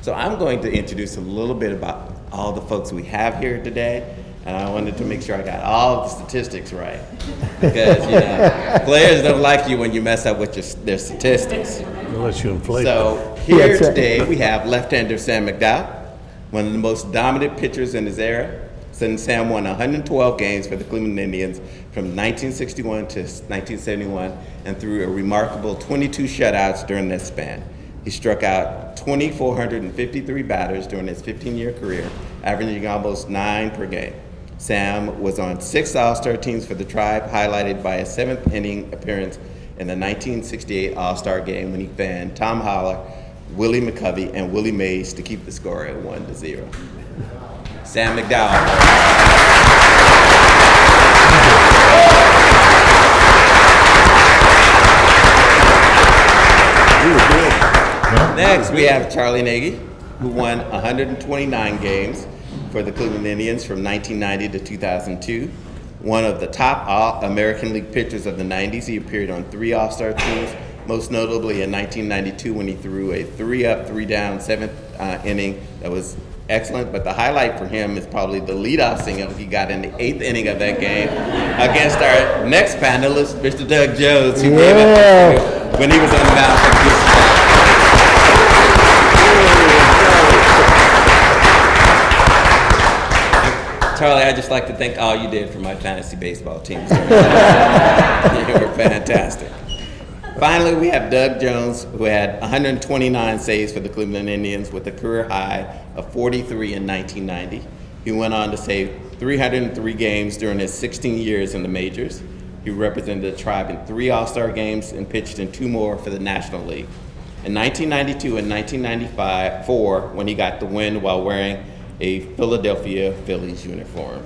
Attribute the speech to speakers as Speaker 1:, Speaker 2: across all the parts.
Speaker 1: So I'm going to introduce a little bit about all the folks we have here today. And I wanted to make sure I got all of the statistics right. Because, players don't like you when you mess up with their statistics.
Speaker 2: Unless you inflate
Speaker 1: So here today we have left-hander Sam McDowell, one of the most dominant pitchers in his era. Sam won 112 games for the Cleveland Indians from 1961 to 1971 and threw a remarkable 22 shutouts during that span. He struck out 2,453 batters during his 15-year career, averaging almost 9 per game. Sam was on 6 All-Star teams for the Tribe, highlighted by a 7th-inning appearance in the 1968 All-Star game when he fanned Tom Haller, Willie McCovey, and Willie Mays to keep the score at 1-0. Sam McDowell. Next, we have Charlie Nagy, who won 129 games for the Cleveland Indians from 1990 to 2002. One of the top All-American League pitchers of the 90s, he appeared on 3 All-Star teams, most notably in 1992 when he threw a 3-up, 3-down, 7th inning that was excellent. But the highlight for him is probably the leadoff single he got in the 8th inning of that game against our next panelist, Mr. Doug Jones, who gave it when he was on the mound for the Houston. Charlie, I'd just like to thank all you did for my fantasy baseball team. You were fantastic. Finally, we have Doug Jones, who had 129 saves for the Cleveland Indians with a career high of 43 in 1990. He went on to save 303 games during his 16 years in the majors. He represented the Tribe in 3 All-Star games and pitched in 2 more for the National League. In 1992 and 1994, when he got the win while wearing a Philadelphia Phillies uniform.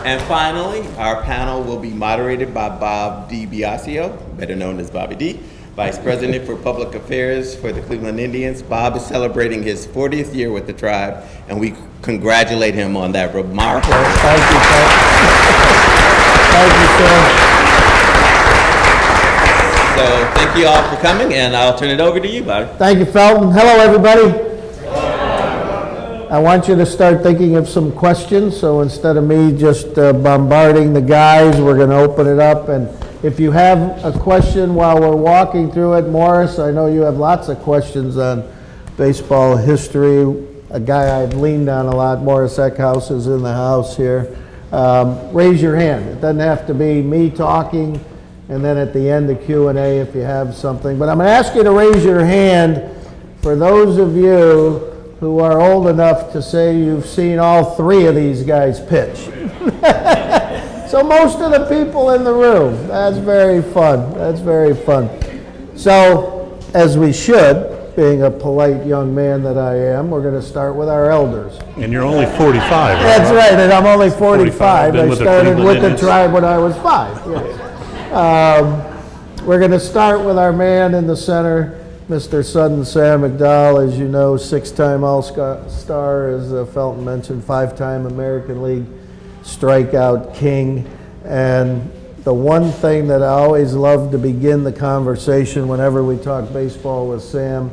Speaker 1: And finally, our panel will be moderated by Bob DiBiasio, better known as Bobby D, Vice President for Public Affairs for the Cleveland Indians. Bob is celebrating his 40th year with the Tribe, and we congratulate him on that remarkable.
Speaker 3: Thank you, sir. Thank you, sir.
Speaker 1: So thank you all for coming, and I'll turn it over to you, Bobby.
Speaker 3: Thank you, Felton. Hello, everybody. I want you to start thinking of some questions, so instead of me just bombarding the guys, we're going to open it up. And if you have a question while we're walking through it, Morris, I know you have lots of questions on baseball history. A guy I've leaned on a lot, Morris Eckhouse, is in the house here. Raise your hand. It doesn't have to be me talking. And then at the end, the Q&A if you have something. But I'm going to ask you to raise your hand for those of you who are old enough to say you've seen all 3 of these guys pitch. So most of the people in the room. That's very fun. That's very fun. So, as we should, being a polite young man that I am, we're going to start with our elders.
Speaker 2: And you're only 45, right?
Speaker 3: That's right, and I'm only 45. I started with the
Speaker 2: Indians.
Speaker 3: Tribe when I was 5. Yes. We're going to start with our man in the center, Mr. Sudden Sam McDowell. As you know, 6-time All-Star, as Felton mentioned, 5-time American League strikeout king. And the one thing that I always love to begin the conversation whenever we talk baseball with Sam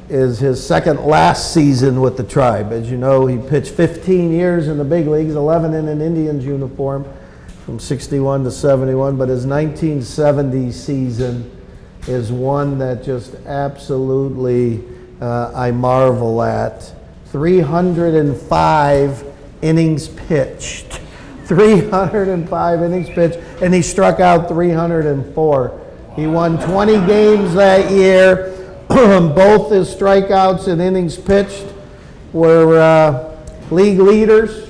Speaker 3: is his second last season with the Tribe. As you know, he pitched 15 years in the big leagues, 11 in an Indians uniform, from 61 to 71, but his 1970 season is one that just absolutely I marvel at. 305 innings pitched. 305 innings pitched, and he struck out 304. He won 20 games that year. Both his strikeouts and innings pitched were league leaders.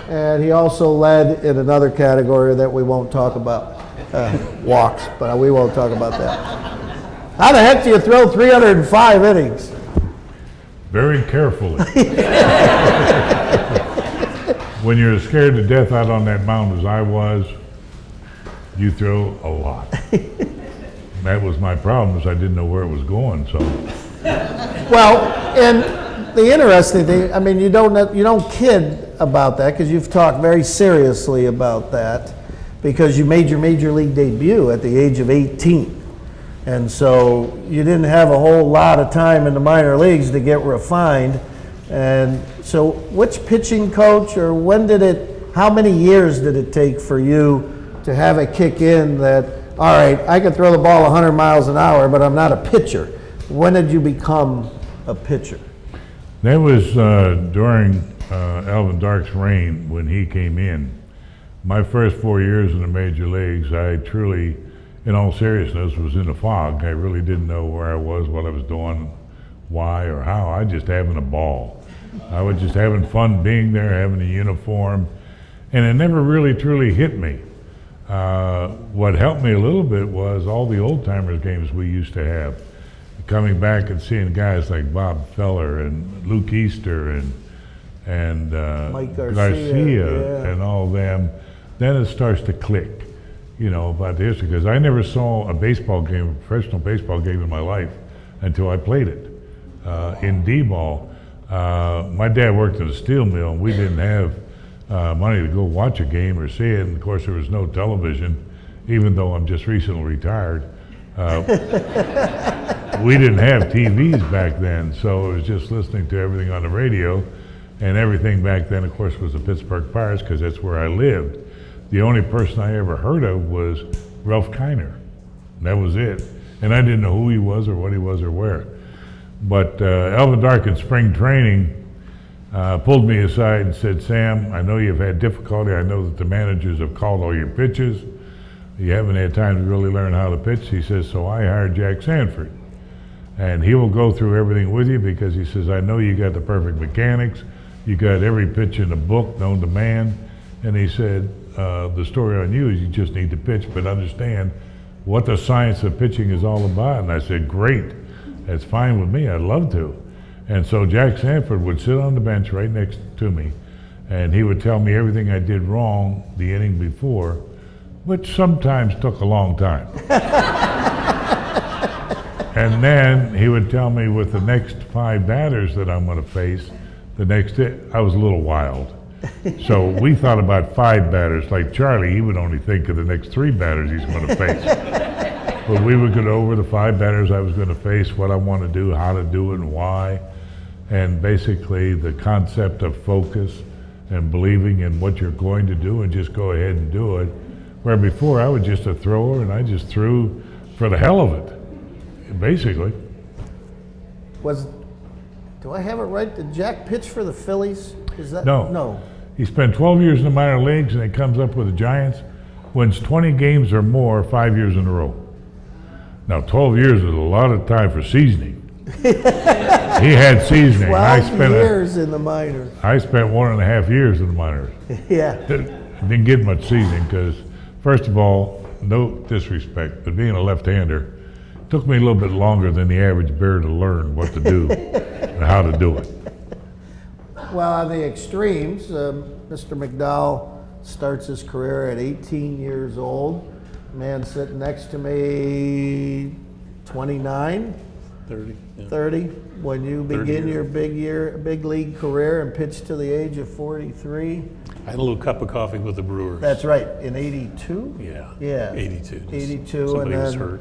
Speaker 3: And he also led in another category that we won't talk about, walks, but we won't talk about that. How the heck do you throw 305 innings?
Speaker 4: Very carefully. When you're scared to death out on that mound as I was, you throw a lot. That was my problem, is I didn't know where it was going, so.
Speaker 3: Well, and the interesting thing, I mean, you don't kid about that because you've talked very seriously about that. because you made your major league debut at the age of 18. And so you didn't have a whole lot of time in the minor leagues to get refined. And so which pitching coach, or how many years did it take for you to have it kick in that, all right, I can throw the ball 100 miles an hour, but I'm not a pitcher? When did you become a pitcher?
Speaker 4: That was during Alvin Dark's reign when he came in. My first 4 years in the major leagues, I truly, in all seriousness, was in a fog. I really didn't know where I was, what I was doing, why or how. I just having a ball. I was just having fun being there, having a uniform, and it never really truly hit me. What helped me a little bit was all the old timers games we used to have. Coming back and seeing guys like Bob Feller and Luke Easter and
Speaker 3: Mike Garcia,
Speaker 4: and all them, then it starts to click, about the history. Because I never saw a professional baseball game in my life until I played it in D-ball. My dad worked at a steel mill, and we didn't have money to go watch a game or see it. And of course, there was no television, even though I'm just recently retired. We didn't have TVs back then, so it was just listening to everything on the radio, and everything back then, of course, was the Pittsburgh Pirates, because that's where I lived. The only person I ever heard of was Ralph Kiner. That was it. And I didn't know who he was or what he was or where. But Alvin Dark in spring training pulled me aside and said, Sam, I know you've had difficulty. I know that the managers have called all your pitches. You haven't had time to really learn how to pitch. He says, so I hired Jack Sanford. And he will go through everything with you, because he says, I know you got the perfect mechanics. You got every pitch in the book known to man. And he said, the story on you is you just need to pitch, but understand what the science of pitching is all about. And I said, great, that's fine with me, I'd love to. And so Jack Sanford would sit on the bench right next to me, and he would tell me everything I did wrong the inning before, which sometimes took a long time. And then he would tell me with the next 5 batters that I'm going to face, I was a little wild. So we thought about 5 batters. Like Charlie, he would only think of the next 3 batters he's going to face. But we would go over the 5 batters I was going to face, what I want to do, how to do it, and why. And basically the concept of focus and believing in what you're going to do and just go ahead and do it. Where before I was just a thrower and I just threw for the hell of it. Basically.
Speaker 3: Do I have it right? Did Jack pitch for the Phillies? Is that
Speaker 4: no? He spent 12 years in the minor leagues, and he comes up with the Giants, wins 20 games or more 5 years in a row. Now, 12 years is a lot of time for seasoning. He had seasoning.
Speaker 3: 12 years in the minors.
Speaker 4: I spent 1.5 years in the minors.
Speaker 3: Yeah.
Speaker 4: Didn't get much seasoning because, first of all, no disrespect, but being a left-hander, took me a little bit longer than the average bear to learn what to do and how to do it.
Speaker 3: Well, on the extremes, Mr. McDowell starts his career at 18 years old. Man sitting next to me, 29?
Speaker 5: 30. Yeah.
Speaker 3: 30, when you begin your big league career and pitch to the age of 43.
Speaker 5: I had a little cup of coffee with the Brewers.
Speaker 3: That's right, in 82?
Speaker 5: Yeah.
Speaker 3: Yeah.
Speaker 5: 82.
Speaker 3: 82,
Speaker 5: Somebody
Speaker 3: and
Speaker 5: was
Speaker 3: then
Speaker 5: hurt.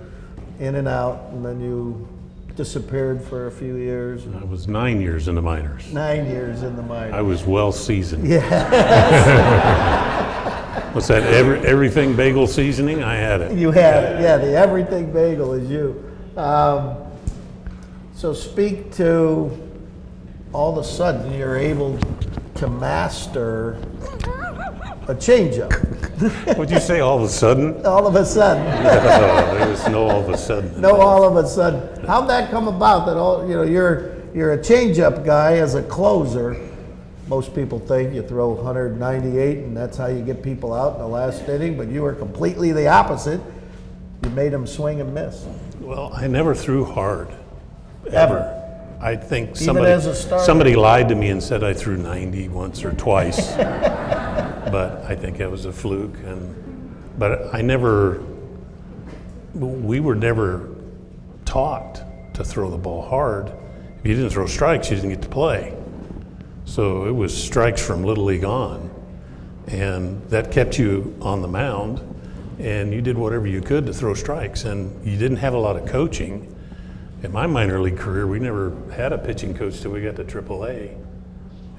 Speaker 3: in and out, and then you disappeared for a few years.
Speaker 5: I was 9 years in the minors.
Speaker 3: 9 years in the minors.
Speaker 5: I was well seasoned.
Speaker 3: Yeah.
Speaker 5: What's that? Everything bagel seasoning? I had it.
Speaker 3: You had it, yeah, the everything bagel is you. So speak to, all of a sudden, you're able to master a changeup.
Speaker 5: What'd you say, all of a sudden?
Speaker 3: All of a sudden.
Speaker 5: There was no all of a sudden.
Speaker 3: No, all of a sudden. How'd that come about that you're a changeup guy as a closer? Most people think you throw 198 and that's how you get people out in the last inning, but you were completely the opposite. You made them swing and miss.
Speaker 5: Well, I never threw hard.
Speaker 3: Ever.
Speaker 5: I think
Speaker 3: as a starter?
Speaker 5: somebody lied to me and said I threw 90 once or twice. But I think that was a fluke. But we were never taught to throw the ball hard. If you didn't throw strikes, you didn't get to play. So it was strikes from Little League on. And that kept you on the mound, and you did whatever you could to throw strikes. And you didn't have a lot of coaching. In my minor league career, we never had a pitching coach till we got to AAA.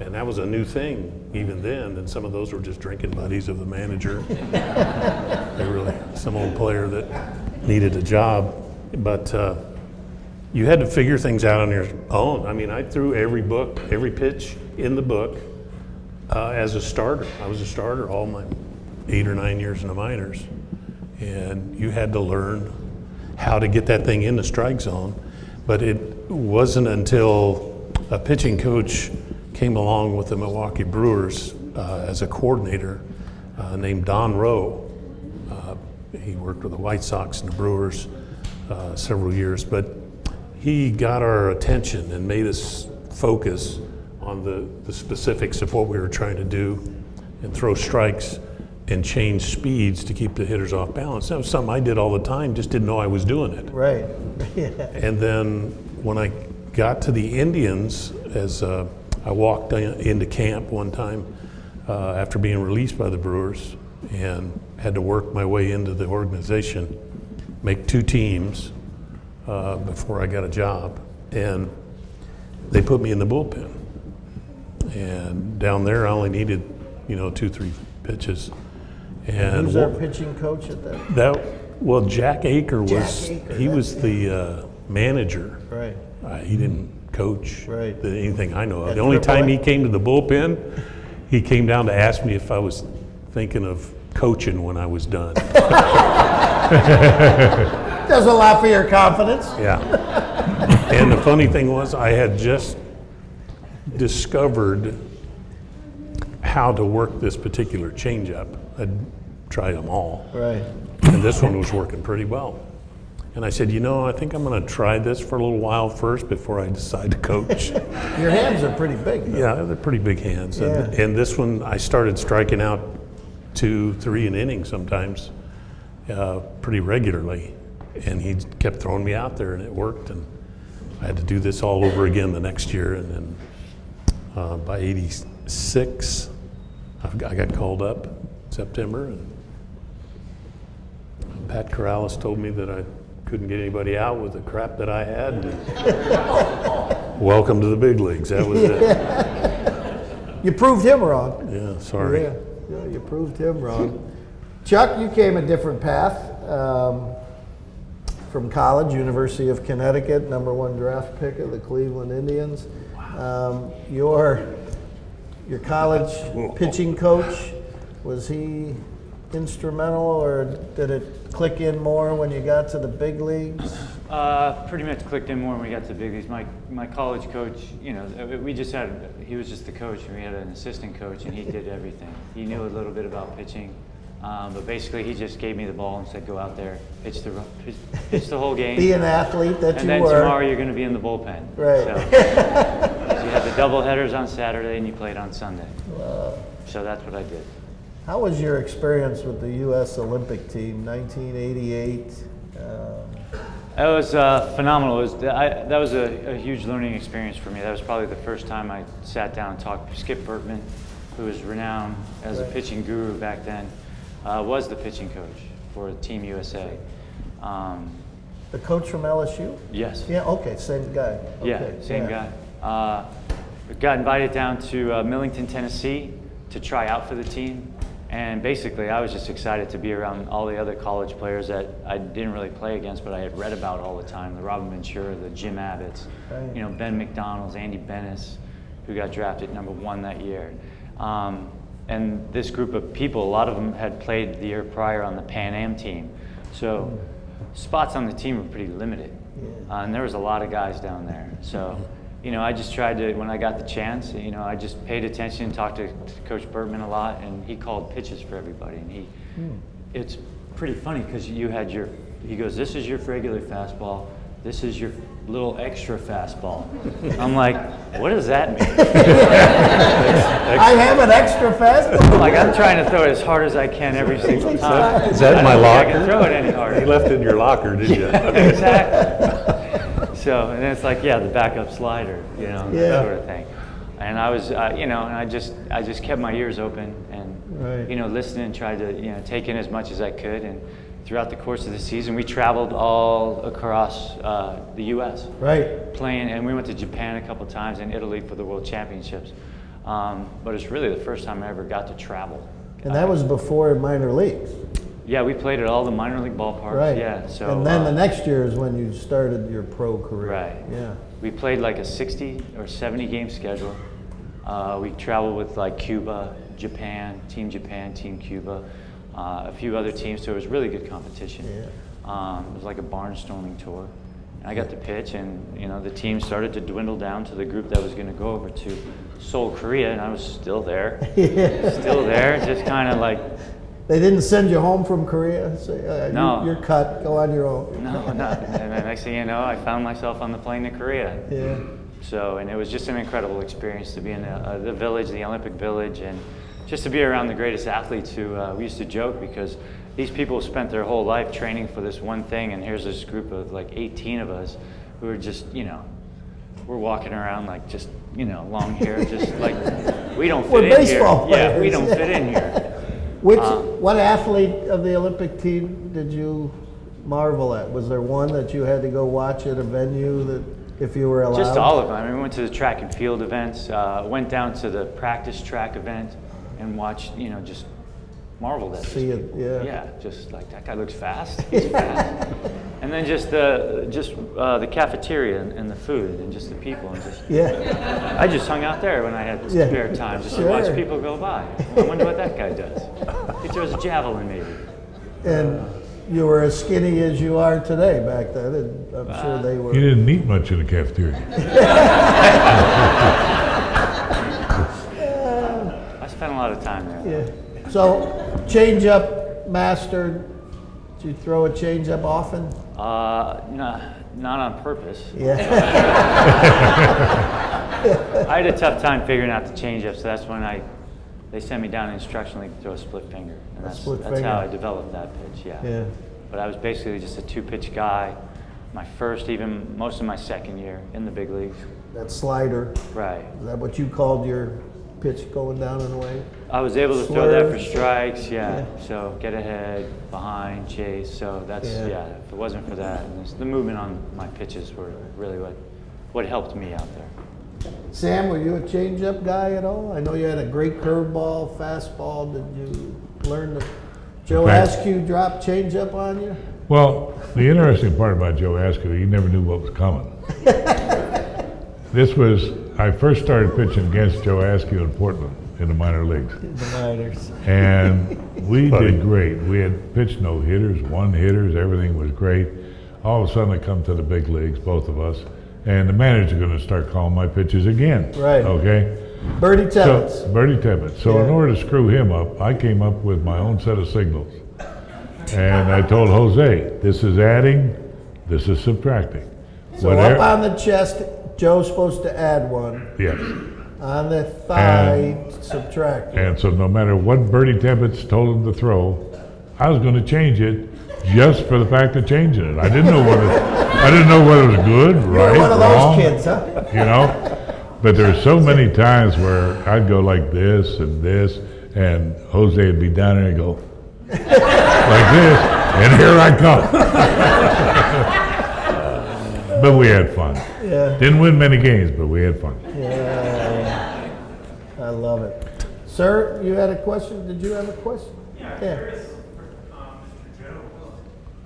Speaker 5: And that was a new thing even then. And some of those were just drinking buddies of the manager. They were really some old player that needed a job. But you had to figure things out on your own. I mean, I threw every pitch in the book as a starter. I was a starter all my 8 or 9 years in the minors. And you had to learn how to get that thing in the strike zone. But it wasn't until a pitching coach came along with the Milwaukee Brewers as a coordinator named Don Rowe. He worked with the White Sox and the Brewers several years, but he got our attention and made us focus on the specifics of what we were trying to do and throw strikes and change speeds to keep the hitters off balance. That was something I did all the time, just didn't know I was doing it.
Speaker 3: Right. Yeah.
Speaker 5: And then when I got to the Indians, as I walked into camp one time after being released by the Brewers and had to work my way into the organization, make 2 teams before I got a job. And they put me in the bullpen. And down there, I only needed, 2-3 pitches. And
Speaker 3: Who's our pitching coach at that?
Speaker 5: Well, Jack Aker was,
Speaker 3: Jack Aker,
Speaker 5: he was the manager.
Speaker 3: Right.
Speaker 5: He didn't coach
Speaker 3: Right.
Speaker 5: anything I know of.
Speaker 3: At
Speaker 5: The only time
Speaker 3: AAA?
Speaker 5: he came to the bullpen, he came down to ask me if I was thinking of coaching when I was done.
Speaker 3: Does a lot for your confidence.
Speaker 5: Yeah. And the funny thing was, I had just discovered how to work this particular changeup. I'd tried them all.
Speaker 3: Right.
Speaker 5: And this one was working pretty well. And I said, I think I'm going to try this for a little while first before I decide to coach.
Speaker 3: Your hands are pretty big, though.
Speaker 5: Yeah, they're pretty big hands.
Speaker 3: Yeah.
Speaker 5: And this one, I started striking out 2-3 an inning sometimes pretty regularly. And he kept throwing me out there, and it worked. And I had to do this all over again the next year. And then by '86, I got called up in September. And Pat Corrales told me that I couldn't get anybody out with the crap that I had. Welcome to the big leagues. That was it.
Speaker 3: You proved him wrong.
Speaker 5: Yeah, sorry.
Speaker 3: Yeah, you proved him wrong. Chuck, you came a different path from college, University of Connecticut, #1 draft pick of the Cleveland Indians. Your college pitching coach, was he instrumental, or did it click in more when you got to the big leagues?
Speaker 6: Pretty much clicked in more when we got to the big leagues. My college coach, he was just the coach, and we had an assistant coach, and he did everything. He knew a little bit about pitching, but basically he just gave me the ball and said, go out there, pitch the whole game.
Speaker 3: Be an athlete that
Speaker 6: and
Speaker 3: you
Speaker 6: then
Speaker 3: were.
Speaker 6: tomorrow you're going to be in the bullpen.
Speaker 3: Right.
Speaker 6: So you had the double headers on Saturday and you played on Sunday. So that's what I did.
Speaker 3: How was your experience with the U.S. Olympic team, 1988?
Speaker 6: That was phenomenal. That was a huge learning experience for me. That was probably the first time I sat down and talked to Skip Bertman, who was renowned as a pitching guru back then, was the pitching coach for Team USA.
Speaker 3: The coach from LSU?
Speaker 6: Yes.
Speaker 3: Yeah, okay, same guy.
Speaker 6: Yeah,
Speaker 3: Okay,
Speaker 6: same guy. Got invited down to Millington, Tennessee to try out for the team. And basically, I was just excited to be around all the other college players that I didn't really play against, but I had read about all the time. The Robin Ventura, the Jim Abbotts,
Speaker 3: Right.
Speaker 6: Ben McDonald's, Andy Bennis, who got drafted #1 that year. And this group of people, a lot of them had played the year prior on the Pan Am team. So spots on the team were pretty limited. And there was a lot of guys down there. So, I just tried to, when I got the chance, I just paid attention and talked to Coach Bertman a lot, and he called pitches for everybody. And it's pretty funny because he goes, this is your regular fastball, this is your little extra fastball. I'm like, what does that mean?
Speaker 3: I have an extra fastball.
Speaker 6: Like, I'm trying to throw it as hard as I can every single time.
Speaker 5: Is that in my
Speaker 6: I
Speaker 5: locker?
Speaker 6: can throw it any
Speaker 5: You
Speaker 6: harder.
Speaker 5: left it in your locker, did you?
Speaker 6: Exactly. So, and it's like, the backup slider,
Speaker 3: Yeah.
Speaker 6: that sort of thing. And I was, and I just kept my ears open, and
Speaker 3: Right.
Speaker 6: you know, listened and tried to, you know, take in as much as I could. And throughout the course of the season, we traveled all across the U.S.
Speaker 3: Right.
Speaker 6: playing, and we went to Japan a couple times and Italy for the World Championships. But it's really the first time I ever got to travel.
Speaker 3: And that was before minor leagues.
Speaker 6: Yeah, we played at all the minor league ballparks.
Speaker 3: Right.
Speaker 6: Yeah. So.
Speaker 3: And then the next year is when you started your pro career.
Speaker 6: Right.
Speaker 3: Yeah.
Speaker 6: We played like a 60 or 70 game schedule. We traveled with like Cuba, Japan, Team Cuba, a few other teams. So it was really good competition.
Speaker 3: Yeah.
Speaker 6: It was like a barnstorming tour. I got to pitch, and you know the team started to dwindle down to the group that was going to go over to Seoul, Korea, and I was still there. Still there, just kind of like.
Speaker 3: They didn't send you home from Korea? Say,
Speaker 6: No.
Speaker 3: You're cut, go on your own.
Speaker 6: No, not. And the next thing you know, I found myself on the plane to Korea.
Speaker 3: Yeah.
Speaker 6: So, and it was just an incredible experience to be in the village, the Olympic Village, and just to be around the greatest athletes who we used to joke because these people spent their whole life training for this one thing, and here's this group of like 18 of us who are just, you know, we're walking around like just, you know, long hair, just like we don't fit
Speaker 3: We're
Speaker 6: in here.
Speaker 3: baseball
Speaker 6: Yeah, we
Speaker 3: players.
Speaker 6: don't fit in here.
Speaker 3: What athlete of the Olympic team did you marvel at? Was there one that you had to go watch at a venue that, if you were allowed?
Speaker 6: Just all of them. I mean, we went to the track and field events, went down to the practice track event, and watched, you know, just marveled at
Speaker 3: See
Speaker 6: these
Speaker 3: it,
Speaker 6: people.
Speaker 3: yeah.
Speaker 6: Yeah, just like that guy looks fast. He's fast. And then just the cafeteria and the food and just the people and just.
Speaker 3: Yeah.
Speaker 6: I just hung out there when I had
Speaker 3: Yeah.
Speaker 6: spare time just to
Speaker 3: Sure.
Speaker 6: watch people go by. I wonder what that guy does. He throws a javelin, maybe.
Speaker 3: And you were as skinny as you are today back then, and I'm sure they were.
Speaker 4: You didn't eat much in the cafeteria.
Speaker 6: I spent a lot of time there.
Speaker 3: Yeah. So, change-up master, did you throw a change-up often?
Speaker 6: No, not on purpose.
Speaker 3: Yeah.
Speaker 6: I had a tough time figuring out the changeup, so that's when they sent me down an instruction league to throw a split finger, and that's
Speaker 3: split
Speaker 6: how
Speaker 3: finger.
Speaker 6: I developed that pitch. Yeah.
Speaker 3: Yeah.
Speaker 6: But I was basically just a two-pitch guy. My first, even most of my second year in the big leagues.
Speaker 3: That slider,
Speaker 6: Right.
Speaker 3: is that what you called your pitch going down and away?
Speaker 6: I was able to throw that for
Speaker 3: Slurve.
Speaker 6: strikes. Yeah.
Speaker 3: Yeah.
Speaker 6: So get ahead, behind, chase. So that's
Speaker 3: Yeah.
Speaker 6: If it wasn't for that, and the movement on my pitches were really what helped me out there.
Speaker 3: Sam, were you a change-up guy at all? I know you had a great curveball, fastball. Did you learn to? Joe
Speaker 4: fact-
Speaker 3: Askew drop change-up on you?
Speaker 4: Well, the interesting part about Joe Askew, he never knew what was coming. I first started pitching against Joe Askew in Portland in the minor leagues.
Speaker 3: The minors.
Speaker 4: And we did great. We had pitched no hitters, one hitters, everything was great. All of a sudden I come to the big leagues, both of us, and the manager's gonna start calling my pitches again.
Speaker 3: Right.
Speaker 4: Okay?
Speaker 3: Bertie Tebbets.
Speaker 4: So, Bertie Tebbet. So in
Speaker 3: Yeah.
Speaker 4: order to screw him up, I came up with my own set of signals. And I told Jose, this is adding, this is subtracting.
Speaker 3: So up on the chest, Joe's supposed to add one.
Speaker 4: Yes.
Speaker 3: On the thigh, subtract.
Speaker 4: And so no matter what Bertie Tebbets told him to throw, I was gonna change it just for the fact of changing it. I didn't know whether it was good, right,
Speaker 3: You're one of
Speaker 4: wrong.
Speaker 3: those kids, huh?
Speaker 4: You know? But there's so many times where I'd go like this, and Jose would be down there and go like this, and here I come. But we had fun.
Speaker 3: Yeah.
Speaker 4: Didn't win many games, but we had fun.
Speaker 3: Yeah. I love it. Sir, you had a question? Did you have a question?
Speaker 7: Yeah, I'm curious for Mr. Joe.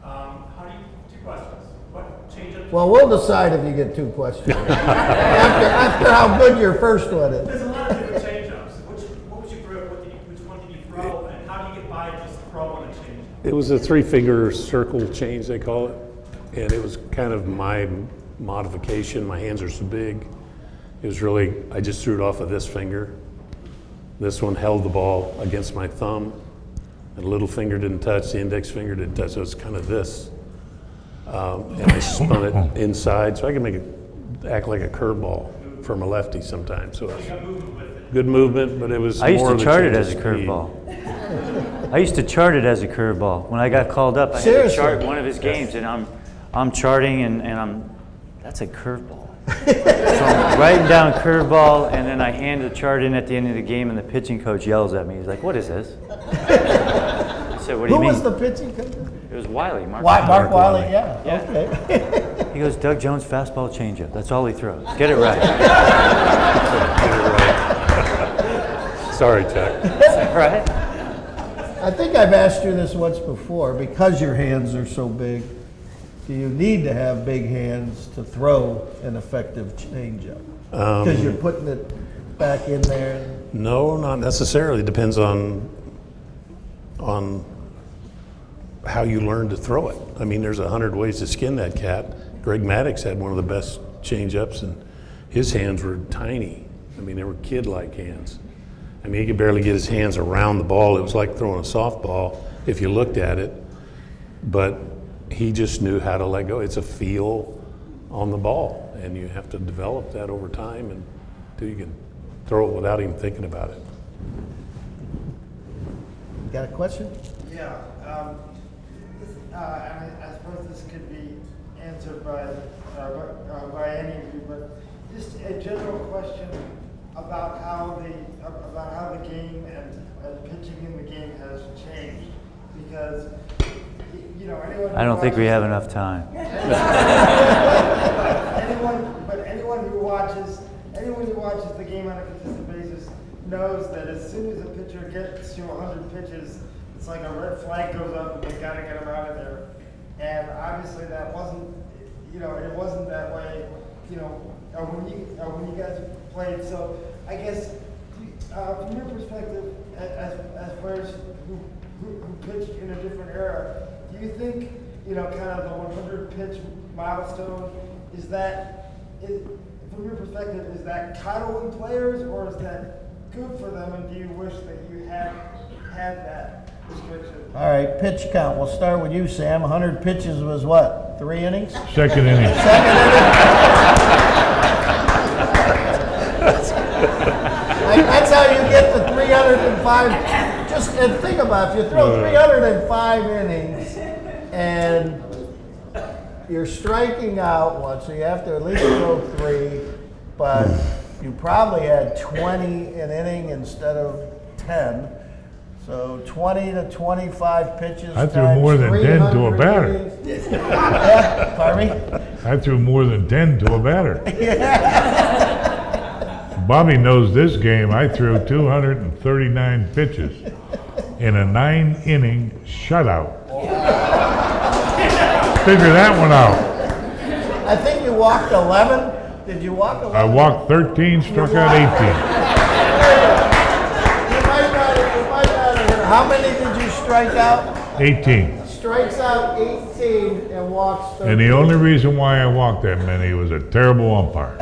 Speaker 7: How do you, two questions. What change up?
Speaker 3: Well, we'll decide if you get two questions. after how good your first one is.
Speaker 7: There's a lot of different change ups. What would you throw? Which one did you throw? And how do you get by just throwing a change up?
Speaker 5: It was a 3-finger circle change, they call it. And it was kind of my modification. My hands are so big. It was really, I just threw it off of this finger. This one held the ball against my thumb. And the little finger didn't touch, the index finger didn't touch. So it's kind of this. And I spun it inside, so I can make it act like a curveball from a lefty sometimes. So it's good movement, but it was
Speaker 6: I used
Speaker 5: more
Speaker 6: to
Speaker 5: of
Speaker 6: chart it
Speaker 5: change
Speaker 6: as a
Speaker 5: of speed.
Speaker 6: curveball. I used to chart it as a curveball. When I got called up, I had to
Speaker 3: Seriously?
Speaker 6: chart one of his games, and I'm charting, and that's a curveball. So I'm writing down curveball, and then I hand the chart in at the end of the game, and the pitching coach yells at me. He's like, "What is this?" I said, "What do you
Speaker 3: Who
Speaker 6: mean?"
Speaker 3: was the pitching coach?
Speaker 6: It was Wiley, Mark.
Speaker 3: Mark Wiley, yeah,
Speaker 6: Yeah.
Speaker 3: okay.
Speaker 6: He goes, "Doug Jones fastball changeup. That's all he throws. Get it right."
Speaker 5: Sorry, Chuck.
Speaker 6: Right?
Speaker 3: I think I've asked you this once before, because your hands are so big, do you need to have big hands to throw an effective changeup? Because you're putting it back in there.
Speaker 5: No, not necessarily. Depends on how you learn to throw it. I mean, there's 100 ways to skin that cat. Greg Maddux had one of the best changeups, and his hands were tiny. I mean, they were kid-like hands. I mean, he could barely get his hands around the ball. It was like throwing a softball if you looked at it. But he just knew how to let go. It's a feel on the ball, and you have to develop that over time until you can throw it without even thinking about it.
Speaker 3: Got a question?
Speaker 8: Yeah, and I suppose this could be answered by any of you, but just a general question about how the game and pitching in the game has changed, because anyone.
Speaker 6: I don't think we have enough time.
Speaker 8: Anyone who watches the game on a consistent basis knows that as soon as a pitcher gets to 100 pitches, it's like a red flag goes up and they got to get him out of there. And obviously that wasn't, it wasn't that way, when you guys played. So I guess from your perspective, as players who pitched in a different era, do you think, kind of the 100 pitch milestone, from your perspective, is that coddling players, or is that good for them, and do you wish that you had that restriction?
Speaker 3: All right, pitch count. We'll start with you, Sam. 100 pitches was what? 3 innings?
Speaker 4: Second inning.
Speaker 3: That's how you get to 305. And think about it, if you throw 305 innings and you're striking out one, so you have to at least throw 3, but you probably had 20 an inning instead of 10. So 20 to 25 pitches.
Speaker 4: I threw
Speaker 3: times
Speaker 4: more than 10 to a
Speaker 3: 300
Speaker 4: batter.
Speaker 3: innings. Yeah, pardon me?
Speaker 4: I threw more than 10 to a batter. Bobby knows this game. I threw 239 pitches in a 9-inning shutout. Figure that one out.
Speaker 3: I think you walked 11. Did you walk 11?
Speaker 4: I walked 13, struck out 18.
Speaker 3: You might not have heard. How many did you strike out?
Speaker 4: 18.
Speaker 3: Strikes out 18 and walks 13.
Speaker 4: And the only reason why I walked that many was a terrible umpire.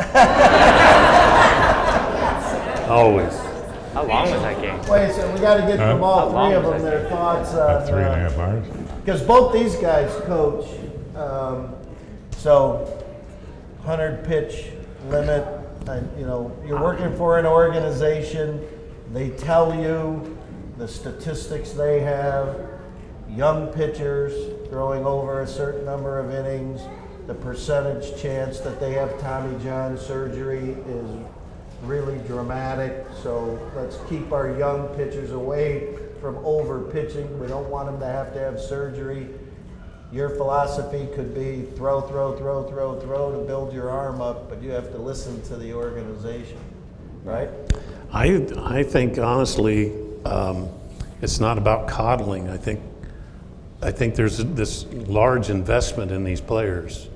Speaker 5: Always.
Speaker 6: How long was that game?
Speaker 3: Wait, so we got to get from all
Speaker 6: How long
Speaker 3: three of
Speaker 6: was
Speaker 3: them
Speaker 6: that
Speaker 3: their
Speaker 6: game?
Speaker 3: thoughts
Speaker 4: About
Speaker 3: on.
Speaker 4: 3.5 hours.
Speaker 3: Because both these guys coach, so 100 pitch limit. You're working for an organization. They tell you the statistics they have. Young pitchers throwing over a certain number of innings. The percentage chance that they have Tommy John surgery is really dramatic. So let's keep our young pitchers away from over pitching. We don't want them to have surgery. Your philosophy could be throw to build your arm up, but you have to listen to the organization, right?
Speaker 5: I think honestly, it's not about coddling. I think there's this large investment in these players,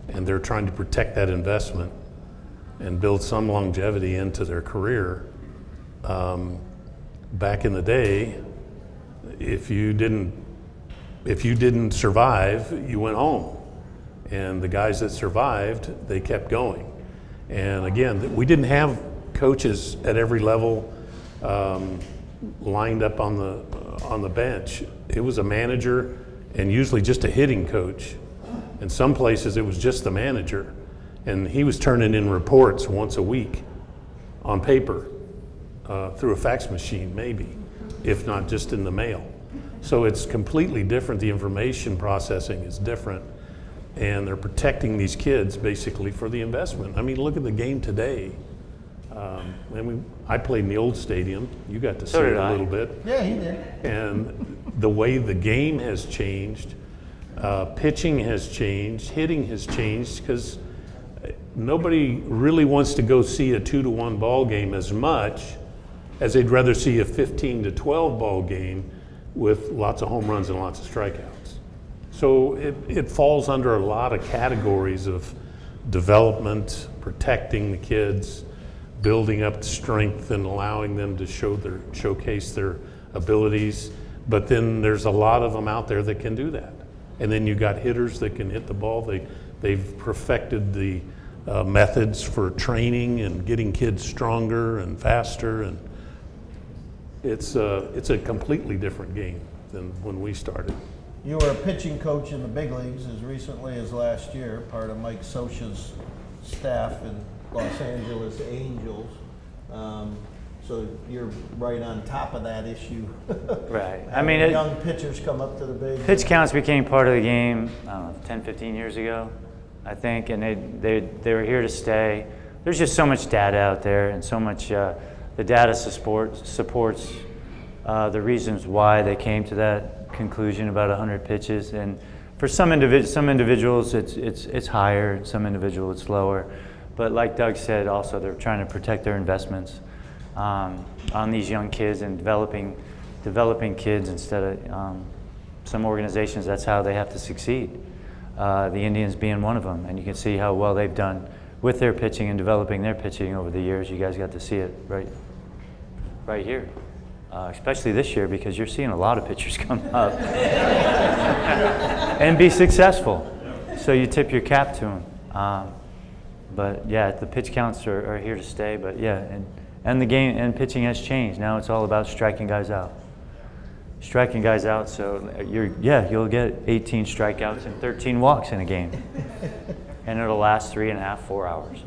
Speaker 5: and they're trying to protect that investment and build some longevity into their career. Back in the day, if you didn't survive, you went home. And the guys that survived, they kept going. And again, we didn't have coaches at every level lined up on the bench. It was a manager and usually just a hitting coach. In some places, it was just the manager. And he was turning in reports once a week on paper through a fax machine, maybe, if not just in the mail. So it's completely different. The information processing is different. and they're protecting these kids basically for the investment. I mean, look at the game today. I played in the old stadium. You got to see
Speaker 6: So
Speaker 5: it
Speaker 6: did
Speaker 5: a
Speaker 6: I.
Speaker 5: little bit.
Speaker 3: Yeah, he did.
Speaker 5: And the way the game has changed, pitching has changed, hitting has changed, because nobody really wants to go see a 2-1 ball game as much as they'd rather see a 15-12 ball game with lots of home runs and lots of strikeouts. So it falls under a lot of categories of development, protecting the kids, building up strength and allowing them to showcase their abilities. But then there's a lot of them out there that can do that. And then you got hitters that can hit the ball. They've perfected the methods for training and getting kids stronger and faster, and it's a completely different game than when we started.
Speaker 3: You were a pitching coach in the big leagues as recently as last year, part of Mike Scioscia's staff in Los Angeles Angels. So you're right on top of that issue.
Speaker 6: Right. I mean,
Speaker 3: young pitchers come up to the big.
Speaker 6: pitch counts became part of the game, I don't know, 10, 15 years ago, I think, and they were here to stay. There's just so much data out there, and so much, the data supports the reasons why they came to that conclusion about 100 pitches. And for some individuals, it's higher, some individuals it's lower. But like Doug said, also they're trying to protect their investments on these young kids and developing kids instead of some organizations. That's how they have to succeed. The Indians being one of them, and you can see how well they've done with their pitching and developing their pitching over the years. You guys got to see it right here. Especially this year, because you're seeing a lot of pitchers come up and be successful. So you tip your cap to them. But yeah, the pitch counts are here to stay. But yeah, and the game and pitching has changed. Now it's all about striking guys out. Striking guys out. So you'll get 18 strikeouts and 13 walks in a game, and it'll last 3.5, 4 hours.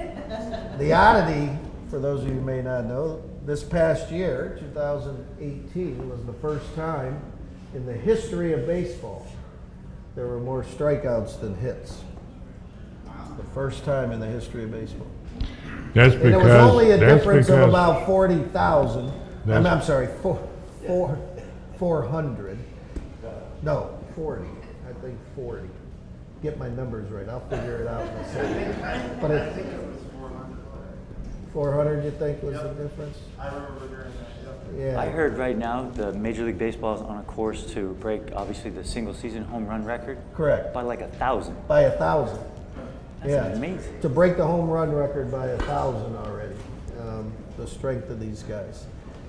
Speaker 3: The oddity, for those of you who may not know, this past year, 2018, was the first time in the history of baseball there were more strikeouts than hits. The first time in the history of baseball.
Speaker 4: That's
Speaker 3: And it was only a
Speaker 4: because,
Speaker 3: difference of about 40,000. I'm sorry, 400. No, 40. I think 40. Get my numbers right. I'll figure it out in a second. But I think it was 400, you think, was the difference?
Speaker 8: I remember hearing that,
Speaker 3: Yeah.
Speaker 6: I heard right now the Major League Baseball is on a course to break, obviously, the single-season home run record
Speaker 3: Correct.
Speaker 6: by like 1,000.
Speaker 3: By 1,000.
Speaker 6: That's amazing.
Speaker 3: To break the home run record by 1,000 already. The strength of these guys.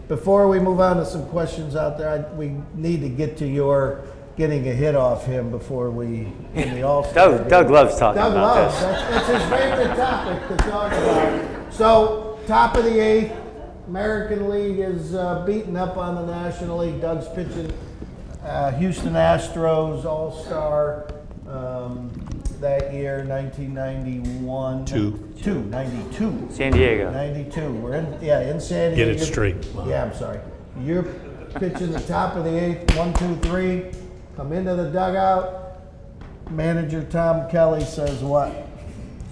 Speaker 3: Before we move on to some questions out there, we need to get to your getting a hit off him before we in the All-Star game.
Speaker 6: Doug loves talking
Speaker 3: Doug
Speaker 6: about
Speaker 3: loves.
Speaker 6: this.
Speaker 3: That's his favorite topic to talk about. So, top of the 8th, American League is beating up on the National League. Doug's pitching Houston Astros All-Star that year, 1991. 92.
Speaker 6: San Diego.
Speaker 3: 92. We're in San Diego.
Speaker 5: Get it straight.
Speaker 3: Yeah, I'm sorry. You're pitching the top of the 8th, 1, 2, 3. Come into the dugout. Manager Tom Kelly says what?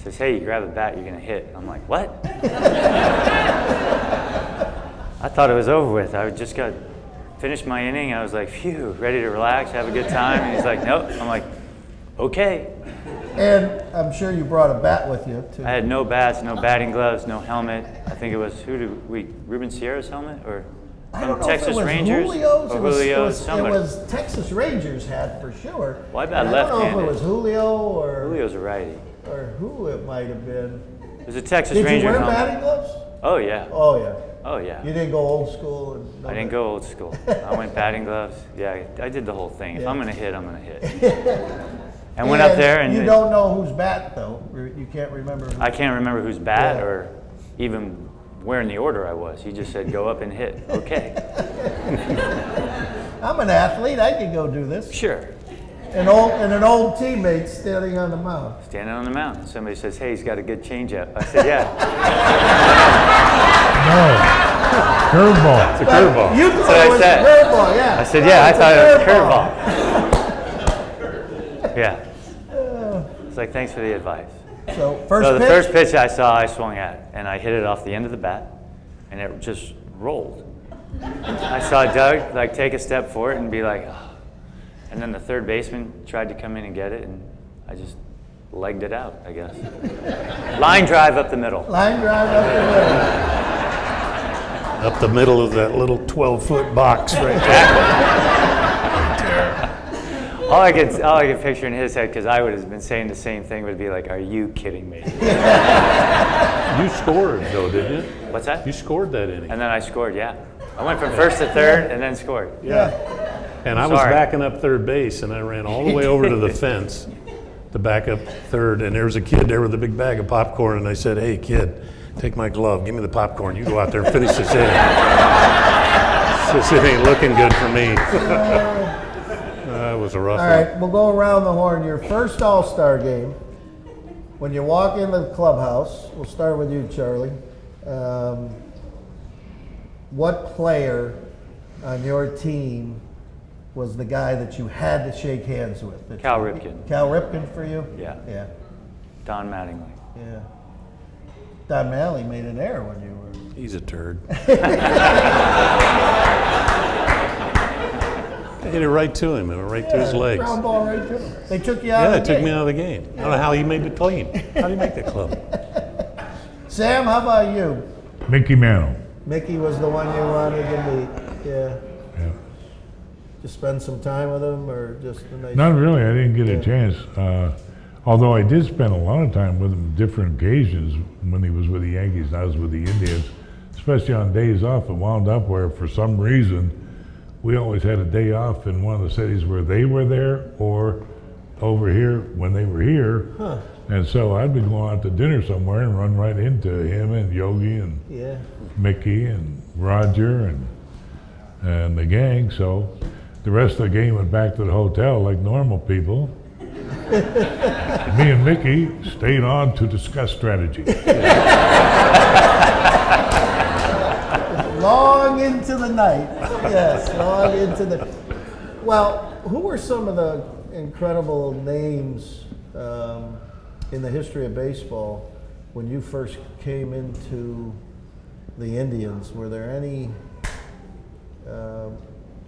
Speaker 6: Says, hey, you grab a bat, you're gonna hit. I'm like, what? I thought it was over with. I just got finished my inning. I was like, phew, ready to relax, have a good time. And he's like, nope. I'm like, okay.
Speaker 3: And I'm sure you brought a bat with you too.
Speaker 6: I had no bats, no batting gloves, no helmet. I think it was Ruben Sierra's helmet or
Speaker 3: I don't know
Speaker 6: Texas
Speaker 3: if it was
Speaker 6: Rangers
Speaker 3: Julio's.
Speaker 6: or
Speaker 3: It was,
Speaker 6: Julio's,
Speaker 3: it
Speaker 6: somebody.
Speaker 3: was Texas Rangers hat for sure.
Speaker 6: Well, I bet
Speaker 3: And I don't know if
Speaker 6: left-handed.
Speaker 3: it was Julio or
Speaker 6: Julio's a righty.
Speaker 3: who it might have been.
Speaker 6: It was a Texas
Speaker 3: Did you
Speaker 6: Ranger
Speaker 3: wear
Speaker 6: helmet.
Speaker 3: batting gloves?
Speaker 6: Oh yeah.
Speaker 3: Oh yeah.
Speaker 6: Oh yeah.
Speaker 3: You didn't go old school. And
Speaker 6: I didn't go old school. I went batting gloves. Yeah, I did the whole thing. If
Speaker 3: Yeah.
Speaker 6: I'm gonna hit, I'm gonna hit. And went up there and
Speaker 3: you don't know who's bat though. You can't remember. Who.
Speaker 6: I can't remember whose bat
Speaker 3: Yeah.
Speaker 6: or even where in the order I was. He just said, go up and hit. Okay.
Speaker 3: I'm an athlete. I can go do this.
Speaker 6: Sure.
Speaker 3: An old teammate standing on the mound.
Speaker 6: Standing on the mound. Somebody says, hey, he's got a good changeup. I said, yeah.
Speaker 4: No. Curveball.
Speaker 6: It's a curveball.
Speaker 3: You
Speaker 6: That's
Speaker 3: thought
Speaker 6: what
Speaker 3: it
Speaker 6: I
Speaker 3: was
Speaker 6: said.
Speaker 3: a curveball, yeah.
Speaker 6: I said, yeah, I
Speaker 3: It's
Speaker 6: thought it was a curveball. Yeah. It's like, thanks for the advice.
Speaker 3: So first
Speaker 6: So the
Speaker 3: pitch?
Speaker 6: first pitch I saw, I swung at, and I hit it off the end of the bat, and it just rolled. I saw Doug like take a step forward and be like, oh. And then the third baseman tried to come in and get it, and I just legged it out, I guess. Line drive up the middle.
Speaker 3: Line drive up the middle.
Speaker 5: Up the middle of that little 12-foot box right there.
Speaker 6: All I could picture in his head, because I would have been saying the same thing, would be like, "Are you kidding me?"
Speaker 5: You scored, though, didn't you?
Speaker 6: What's that?
Speaker 5: You scored that inning.
Speaker 6: And then I scored. Yeah, I went from first to third, and then scored.
Speaker 5: And I was
Speaker 6: Sorry.
Speaker 5: backing up third base, and I ran all the way over to the fence to back up third, and there was a kid there with a big bag of popcorn, and I said, "Hey, kid, take my glove, give me the popcorn, you go out there and finish this inning." This ain't looking good for me. That was a rough
Speaker 3: All
Speaker 5: one.
Speaker 3: right, we'll go around the horn. Your first All-Star game, when you walk into the clubhouse, we'll start with you, Charlie. What player on your team was the guy that you had to shake hands with?
Speaker 6: Cal Ripken.
Speaker 3: Cal Ripken for you?
Speaker 6: Yeah.
Speaker 3: Yeah,
Speaker 6: Don Mattingly.
Speaker 3: yeah. Don Malley made an error when you were...
Speaker 5: He's a turd. I hit it right to him, and right to his legs.
Speaker 3: Ground ball right to him. They took you out
Speaker 5: Yeah,
Speaker 3: of
Speaker 5: it
Speaker 3: the
Speaker 5: took
Speaker 3: game.
Speaker 5: me out of the game. I don't know how he made the clean. How did he make that club?
Speaker 3: Sam, how about you?
Speaker 4: Mickey Mantle.
Speaker 3: Mickey was the one you wanted to meet. Yeah.
Speaker 4: Yeah.
Speaker 3: Just spend some time with him, or just a nice...
Speaker 4: Not really. I didn't get a chance. Although I did spend a lot of time with him, different occasions when he was with the Yankees and I was with the Indians, especially on days off. It wound up where, for some reason, we always had a day off in one of the cities where they were there or over here when they were here.
Speaker 3: Huh.
Speaker 4: And so I'd be going out to dinner somewhere and run right into him and Yogi and
Speaker 3: Yeah.
Speaker 4: Mickey and Roger and the gang. So the rest of the game went back to the hotel like normal people. Me and Mickey stayed on to discuss strategy.
Speaker 3: Long into the night. Yes, long into the... Well, who were some of the incredible names in the history of baseball when you first came into the Indians? Were there any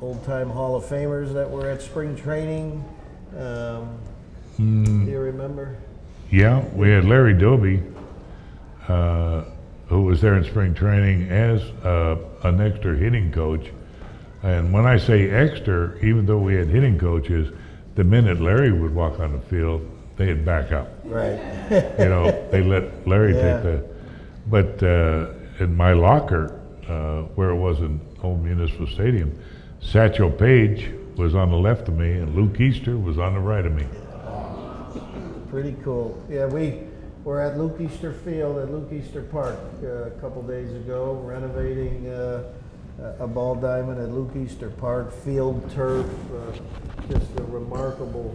Speaker 3: old-time Hall of Famers that were at spring training? Do you remember?
Speaker 4: Yeah, we had Larry Doby, who was there in spring training as an extra hitting coach. And when I say extra, even though we had hitting coaches, the minute Larry would walk on the field, they'd back up.
Speaker 3: Right.
Speaker 4: You know, they let Larry
Speaker 3: Yeah.
Speaker 4: take the. But in my locker, where it was in Old Municipal Stadium, Satchel Paige was on the left of me, and Luke Easter was on the right of me.
Speaker 3: Pretty cool. Yeah, we were at Luke Easter Field at Luke Easter Park a couple days ago, renovating a ball diamond at Luke Easter Park, field turf, just a remarkable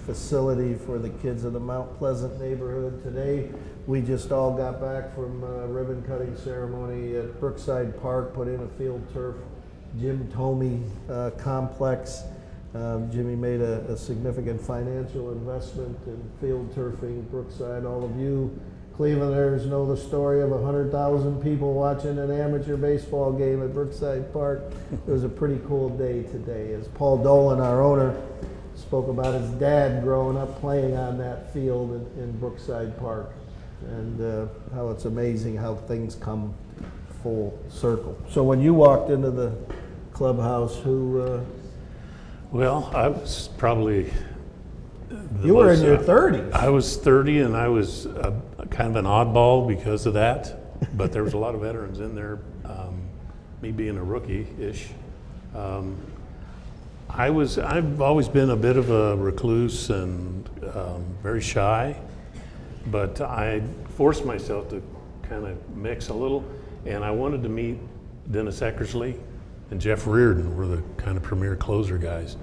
Speaker 3: facility for the kids of the Mount Pleasant neighborhood. Today, we just all got back from a ribbon cutting ceremony at Brookside Park, put in a field turf Jim Tomey complex. Jimmy made a significant financial investment in field turfing Brookside. All of you Clevelanders know the story of 100,000 people watching an amateur baseball game at Brookside Park. It was a pretty cool day today. As Paul Dolan, our owner, spoke about his dad growing up playing on that field in Brookside Park, and how it's amazing how things come full circle. So when you walked into the clubhouse, who...
Speaker 5: Well, I was probably...
Speaker 3: You were in your 30s.
Speaker 5: I was 30, and I was kind of an oddball because of that. But there was a lot of veterans in there. Me being a rookie-ish, I've always been a bit of a recluse and very shy. But I forced myself to kind of mix a little, and I wanted to meet Dennis Eckersley and Jeff Reardon were the kind of premier closer guys.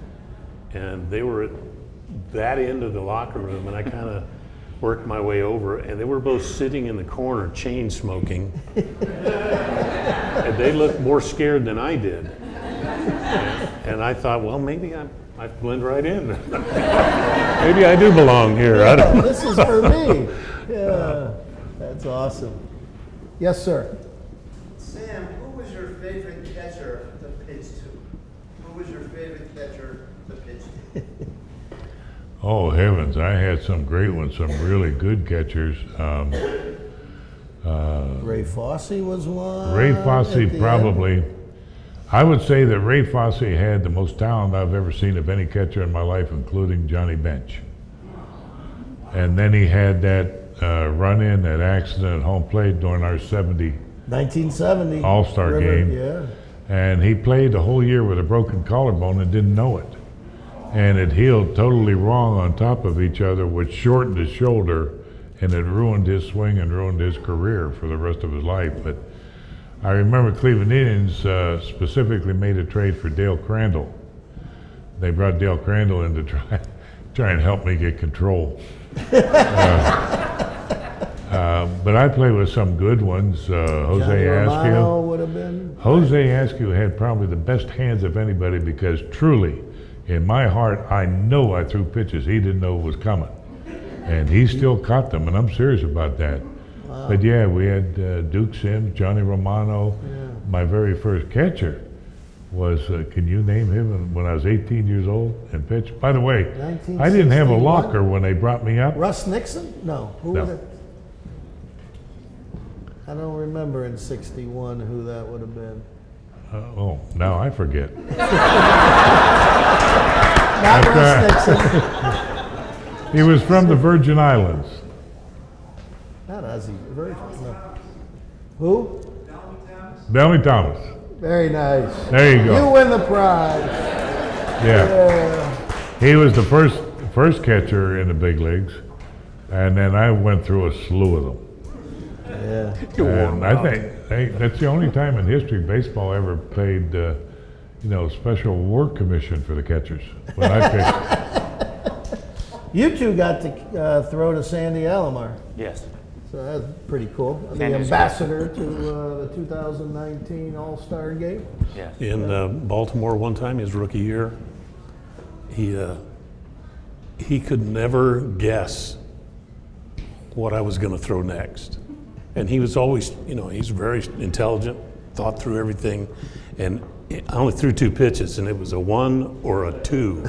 Speaker 5: And they were at that end of the locker room, and I kind of worked my way over, and they were both sitting in the corner chain smoking. And they looked more scared than I did. And I thought, well, maybe I blend right in. Maybe I do belong here. I don't know.
Speaker 3: This is for me. Yeah, that's awesome. Yes, sir.
Speaker 9: Sam, who was your favorite catcher to pitch to? Who was your favorite catcher to pitch to?
Speaker 4: Oh heavens, I had some great ones, some really good catchers.
Speaker 3: Ray Fosse was one.
Speaker 4: Ray
Speaker 3: at
Speaker 4: Fosse
Speaker 3: the end.
Speaker 4: probably. I would say that Ray Fosse had the most talent I've ever seen of any catcher in my life, including Johnny Bench. And then he had that run-in, that accident at home plate during our
Speaker 3: 1970
Speaker 4: All-Star
Speaker 3: River,
Speaker 4: game.
Speaker 3: Yeah.
Speaker 4: And he played the whole year with a broken collarbone and didn't know it. And it healed totally wrong on top of each other, which shortened his shoulder, and it ruined his swing and ruined his career for the rest of his life. But I remember Cleveland Indians specifically made a trade for Dale Crandall. They brought Dale Crandall in to try and help me get control. But I played with some good ones. Jose
Speaker 3: Johnny Romano
Speaker 4: Askew.
Speaker 3: would have been.
Speaker 4: Jose Askew had probably the best hands of anybody because truly, in my heart, I know I threw pitches he didn't know was coming. And he still caught them, and I'm serious about that. Wow. But yeah, we had Duke Sims, Johnny Romano. Yeah. My very first catcher was, can you name him, when I was 18 years old and pitched? By the way, I didn't have a locker when they brought me up.
Speaker 3: Russ Nixon? No. Who
Speaker 4: No.
Speaker 3: would it? I don't remember in 61 who that would have been.
Speaker 4: Oh, now I forget.
Speaker 3: Not Russ Nixon.
Speaker 4: He was from the Virgin Islands.
Speaker 3: Not Ozzie Virgin. No. Who?
Speaker 4: Belmy Thomas.
Speaker 3: Very nice.
Speaker 4: There you go.
Speaker 3: You win the prize.
Speaker 4: Yeah. He was the first catcher in the big leagues, and then I went through a slew of them.
Speaker 3: Yeah.
Speaker 4: And I think that's the only time in history baseball ever paid, special work commission for the catchers when I pitched.
Speaker 3: You two got to throw to Sandy Alomar.
Speaker 6: Yes.
Speaker 3: So that's pretty cool. The
Speaker 6: Sandy was
Speaker 3: ambassador to the 2019 All-Star game.
Speaker 6: Yes.
Speaker 5: In Baltimore one time, his rookie year, he could never guess what I was going to throw next. And he was always, he's very intelligent, thought through everything. And I only threw 2 pitches, and it was a 1 or a 2.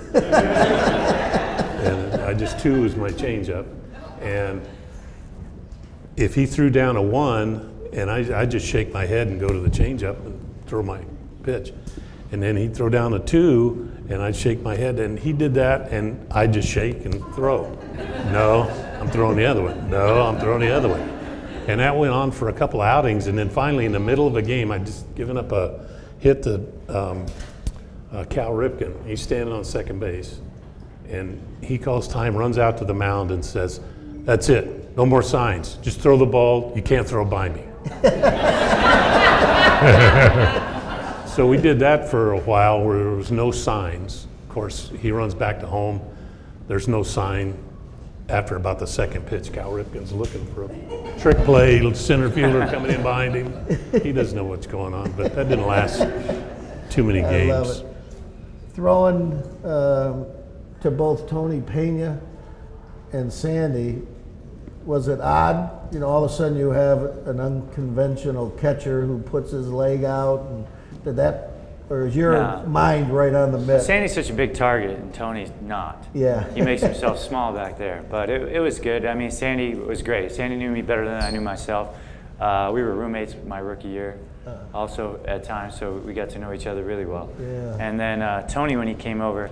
Speaker 5: And I just 2 was my changeup. And if he threw down a 1, and I just shake my head and go to the changeup and throw my pitch. And then he'd throw down a 2, and I'd shake my head, and he did that, and I'd just shake and throw. No, I'm throwing the other one. No, I'm throwing the other one. And that went on for a couple of outings, and then finally in the middle of a game, I'd just given up a hit to Cal Ripken. He's standing on second base, and he calls time, runs out to the mound, and says, "That's it, no more signs. Just throw the ball. You can't throw by me." So we did that for a while where there was no signs. Of course, he runs back to home. There's no sign. After about the second pitch, Cal Ripken's looking for a trick play, center fielder coming in behind him. He doesn't know what's going on, but that didn't last too many games.
Speaker 3: I love it. Throwing to both Tony Pena and Sandy, was it odd? All of a sudden you have an unconventional catcher who puts his leg out, and did that, or is your mind right on the mitt?
Speaker 6: Sandy's such a big target, and Tony's not.
Speaker 3: Yeah.
Speaker 6: He makes himself small back there, but it was good. I mean, Sandy was great. Sandy knew me better than I knew myself. We were roommates my rookie year, also at times, so we got to know each other really well.
Speaker 3: Yeah.
Speaker 6: And then Tony, when he came over,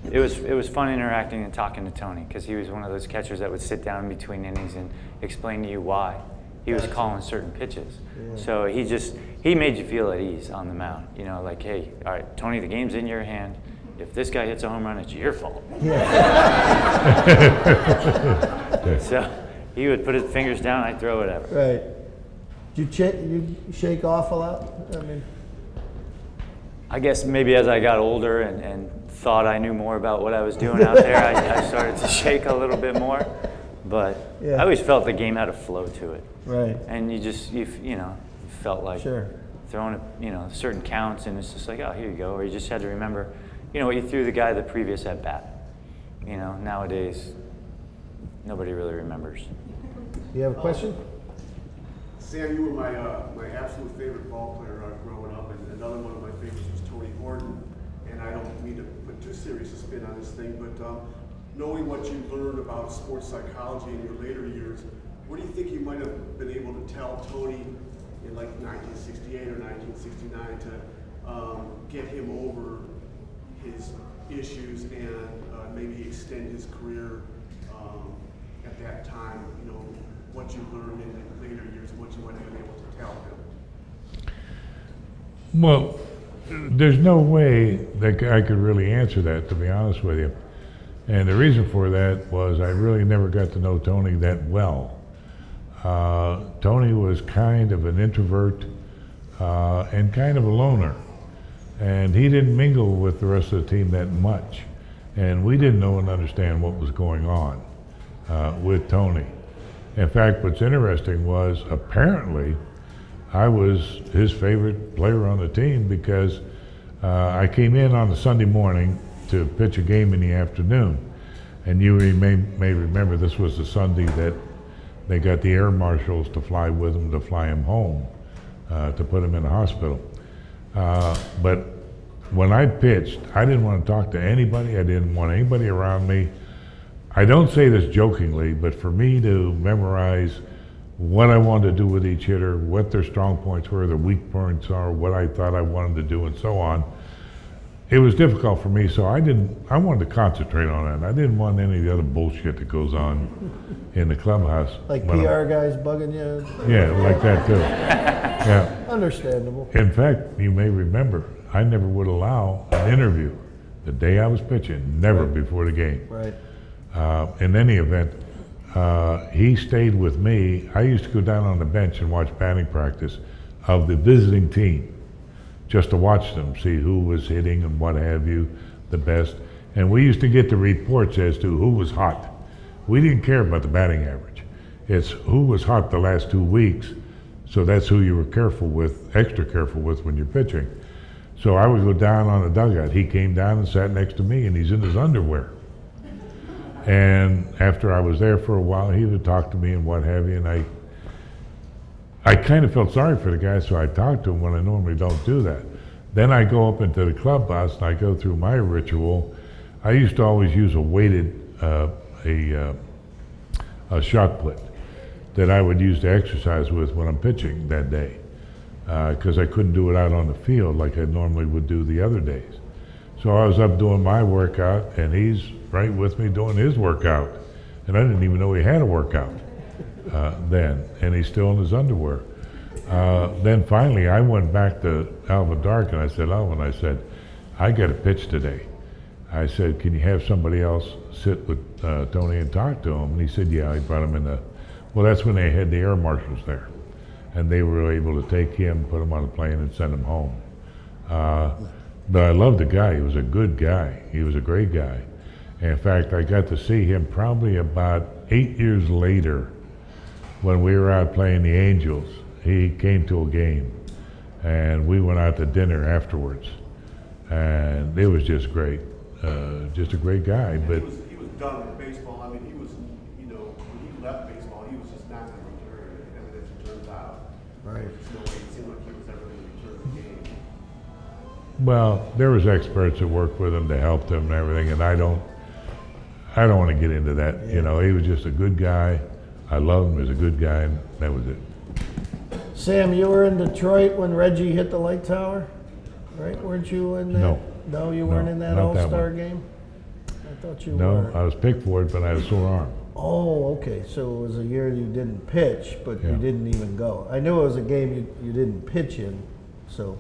Speaker 6: it was fun interacting and talking to Tony, because he was one of those catchers that would sit down in between innings and explain to you why he was calling certain pitches. Yeah. So he made you feel at ease on the mound. Like, hey, all right, Tony, the game's in your hand. If this guy hits a home run, it's your fault.
Speaker 3: Yeah.
Speaker 6: So he would put his fingers down, I'd throw whatever.
Speaker 3: Right. Did you shake off a lot?
Speaker 6: I guess maybe as I got older and thought I knew more about what I was doing out there, I started to shake a little bit more. But I always felt the game had a flow to it.
Speaker 3: Right.
Speaker 6: And you felt like
Speaker 3: Sure.
Speaker 6: throwing certain counts, and it's just like, oh, here you go. Or you just had to remember, you know, what you threw the guy the previous at bat. You know, nowadays, nobody really remembers.
Speaker 3: You have a question?
Speaker 10: Sam, you were my absolute favorite ball player growing up, and another one of my favorites was Tony Horton. And I don't mean to put too serious a spin on this thing, but knowing what you learned about sports psychology in your later years, what do you think you might have been able to tell Tony in like 1968 or 1969 to get him over his issues and maybe extend his career at that time? You know, what you learned in the later years, and what you might have been able to tell him.
Speaker 4: Well, there's no way that I could really answer that, to be honest with you. And the reason for that was I really never got to know Tony that well. Tony was kind of an introvert and kind of a loner. And he didn't mingle with the rest of the team that much. And we didn't know and understand what was going on with Tony. In fact, what's interesting was apparently I was his favorite player on the team because I came in on a Sunday morning to pitch a game in the afternoon. And you may remember this was the Sunday that they got the air marshals to fly with him to fly him home, to put him in the hospital. But when I pitched, I didn't want to talk to anybody. I didn't want anybody around me. I don't say this jokingly, but for me to memorize what I wanted to do with each hitter, what their strong points were, their weak points are, what I thought I wanted to do, and so on, it was difficult for me, so I wanted to concentrate on it. I didn't want any of the other bullshit that goes on in the clubhouse.
Speaker 3: Like PR guys bugging you?
Speaker 4: Yeah, like that too. Yeah.
Speaker 3: Understandable.
Speaker 4: In fact, you may remember, I never would allow an interview the day I was pitching, never before the game.
Speaker 3: Right.
Speaker 4: In any event, he stayed with me. I used to go down on the bench and watch batting practice of the visiting team, just to watch them, see who was hitting and what have you, the best. And we used to get the reports as to who was hot. We didn't care about the batting average. It's who was hot the last 2 weeks, so that's who you were careful with, extra careful with when you're pitching. So I would go down on the dugout. He came down and sat next to me, and he's in his underwear. And after I was there for a while, he would talk to me and what have you, and I kind of felt sorry for the guy, so I talked to him when I normally don't do that. Then I go up into the clubhouse and I go through my ritual. I used to always use a weighted a shot put that I would use to exercise with when I'm pitching that day, because I couldn't do it out on the field like I normally would do the other days. So I was up doing my workout, and he's right with me doing his workout, and I didn't even know he had a workout then, and he's still in his underwear. Then finally I went back to Alvin Dark and I said, Alvin, I got to pitch today. I said, can you have somebody else sit with Tony and talk to him? And he said, yeah. He brought him in well, that's when they had the air marshals there, and they were able to take him, put him on a plane, and send him home. But I loved the guy. He was a good guy. He was a great guy. And in fact, I got to see him probably about 8 years later when we were out playing the Angels. He came to a game, and we went out to dinner afterwards, and it was just great. Just a great guy. But
Speaker 10: he was done with baseball. I mean, he was, you know, when he left baseball, he was just not going to return. And as it turns out,
Speaker 3: Right.
Speaker 10: there's no way it seemed like he was ever going to return the game.
Speaker 4: well, there was experts that worked with him to help him and everything, and I don't want to get into that. You know, he was just a good guy. I loved him as a good guy, and that was it.
Speaker 3: Sam, you were in Detroit when Reggie hit the light tower, right? Weren't you in that?
Speaker 4: No.
Speaker 3: No, you weren't in that
Speaker 4: not that
Speaker 3: All-Star
Speaker 4: one.
Speaker 3: game? I thought you
Speaker 4: No,
Speaker 3: were.
Speaker 4: I was picked for it, but I had a sore arm.
Speaker 3: Oh, okay, so it was a year you didn't pitch, but you
Speaker 4: Yeah.
Speaker 3: didn't even go. I knew it was a game you didn't pitch in, so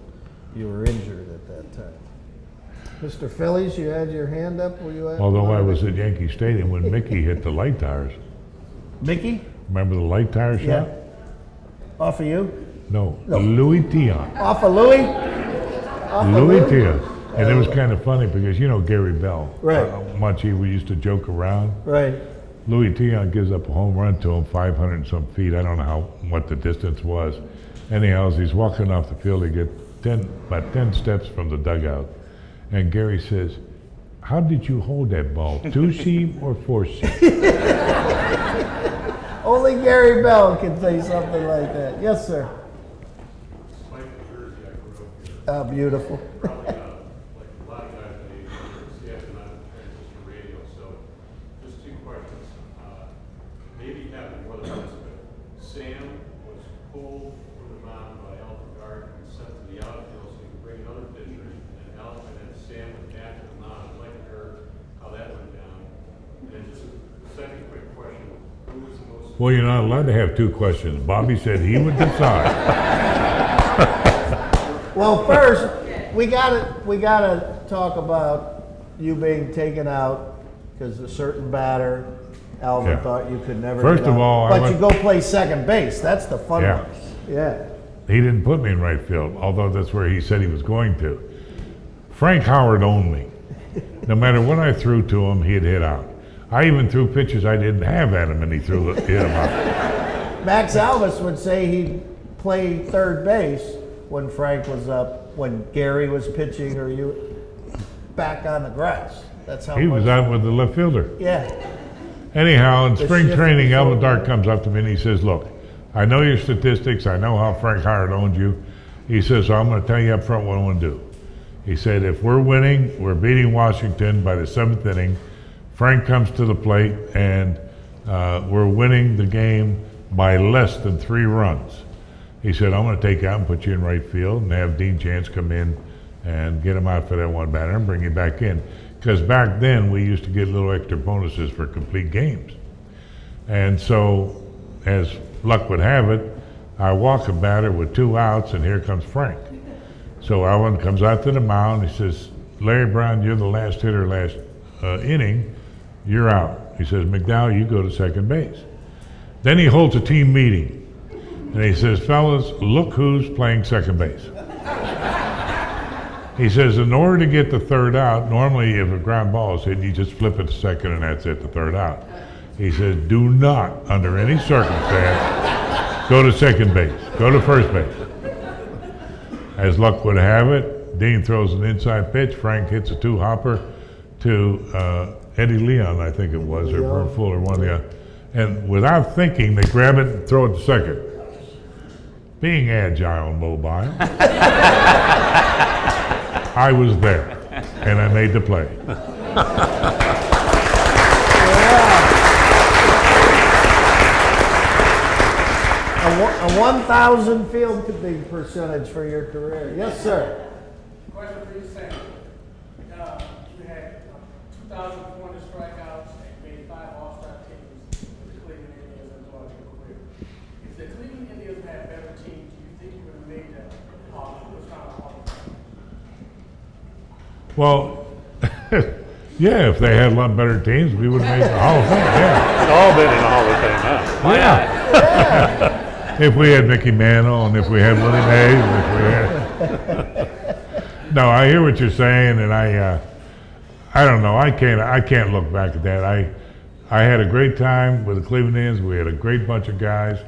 Speaker 3: you were injured at that time. Mr. Phillies, you had your hand up, were you at?
Speaker 4: Although
Speaker 3: one
Speaker 4: I
Speaker 3: of
Speaker 4: was
Speaker 3: the-
Speaker 4: at Yankee Stadium when Mickey hit the light towers.
Speaker 3: Mickey?
Speaker 4: Remember the light tower shot?
Speaker 3: Yeah. Off of you?
Speaker 4: No,
Speaker 3: No.
Speaker 4: Louis Tion.
Speaker 3: Off of Louis? Off of
Speaker 4: Louis Tion. And it was kind of funny because you know Gary Bell.
Speaker 3: Right.
Speaker 4: Munchie, we used to joke around.
Speaker 3: Right.
Speaker 4: Louis Tion gives up a home run to him, 500 and some feet. I don't know what the distance was. Anyhow, as he's walking off the field, he gets about 10 steps from the dugout, And Gary says, "How did you hold that ball? Two-seam or four-seam?"
Speaker 3: Only Gary Bell can say something like that. Yes, sir.
Speaker 5: Mike Jersey, I grew up here.
Speaker 3: Ah, beautiful.
Speaker 5: Probably, like a lot of guys in the CF and on transistor radio, so just two questions. Maybe happened more than once, but Sam was pulled from the mound by Alvin Gard and sent to the outfield so he could bring another pitcher, and Alvin and Sam went back to the mound. I'd like to hear how that went down. And just a second quick question, who was the most...
Speaker 4: Well, you're not allowed to have two questions. Bobby said he would decide.
Speaker 3: Well, first, we gotta talk about you being taken out because a certain batter, Alvin
Speaker 4: Yeah.
Speaker 3: thought you could never
Speaker 4: First
Speaker 3: get
Speaker 4: of
Speaker 3: out.
Speaker 4: all, I
Speaker 3: But
Speaker 4: went-
Speaker 3: you go play second base. That's the fun
Speaker 4: Yeah.
Speaker 3: one. Yeah.
Speaker 4: He didn't put me in right field, although that's where he said he was going to. Frank Howard owned me. No matter what I threw to him, he'd hit out. I even threw pitches I didn't have at him, and he hit them out.
Speaker 3: Max Alvis would say he'd play third base when Frank was up, when Gary was pitching, or you back on the grass. That's how
Speaker 4: He was
Speaker 3: much-
Speaker 4: out with the left fielder.
Speaker 3: Yeah.
Speaker 4: Anyhow, in
Speaker 3: The
Speaker 4: spring
Speaker 3: shift
Speaker 4: training,
Speaker 3: was
Speaker 4: Elvin
Speaker 3: so
Speaker 4: Dark
Speaker 3: good.
Speaker 4: comes up to me and he says, "Look, I know your statistics. I know how Frank Howard owned you." He says, "So I'm going to tell you up front what I want to do." He said, "If we're winning, we're beating Washington by the 7th inning. Frank comes to the plate and we're winning the game by less than 3 runs." He said, "I'm going to take you out and put you in right field and have Dean Chance come in and get him out for that one batter and bring you back in." Because back then we used to get little extra bonuses for complete games. And so, as luck would have it, I walk a batter with 2 outs and here comes Frank. So Alvin comes out to the mound. He says, "Larry Brown, you're the last hitter last inning. You're out." He says, "McDowell, you go to second base." Then he holds a team meeting. And he says, "Fellas, look who's playing second base." He says, "In order to get the third out, normally if a ground ball is hit, you just flip it to second and that's it, the third out." He says, "Do not, under any circumstance, go to second base. Go to first base." As luck would have it, Dean throws an inside pitch. Frank hits a 2-hopper to Eddie Leon, I think it was, or Vern Fuller, one of the other. And without thinking, they grab it and throw it to second. Being agile and mobile, I was there, and I made the play.
Speaker 3: A 1,000 field goal percentage for your career. Yes, sir.
Speaker 7: Question for you, Sam. You had 2,400 strikeouts and made 5 All-Star teams with the Cleveland Indians and throughout your career. If the Cleveland Indians had better teams, do you think you would have made that first round of Hall of Fame?
Speaker 4: Well, yeah, if they had a lot better teams, we would have made the Hall of Fame, yeah.
Speaker 5: It's all been in the Hall of Fame now.
Speaker 4: Yeah. If we had Mickey Mantle and if we had Willie Mays, if we had... No, I hear what you're saying, and I don't know. I can't look back at that. I had a great time with the Cleveland Indians. We had a great bunch of guys.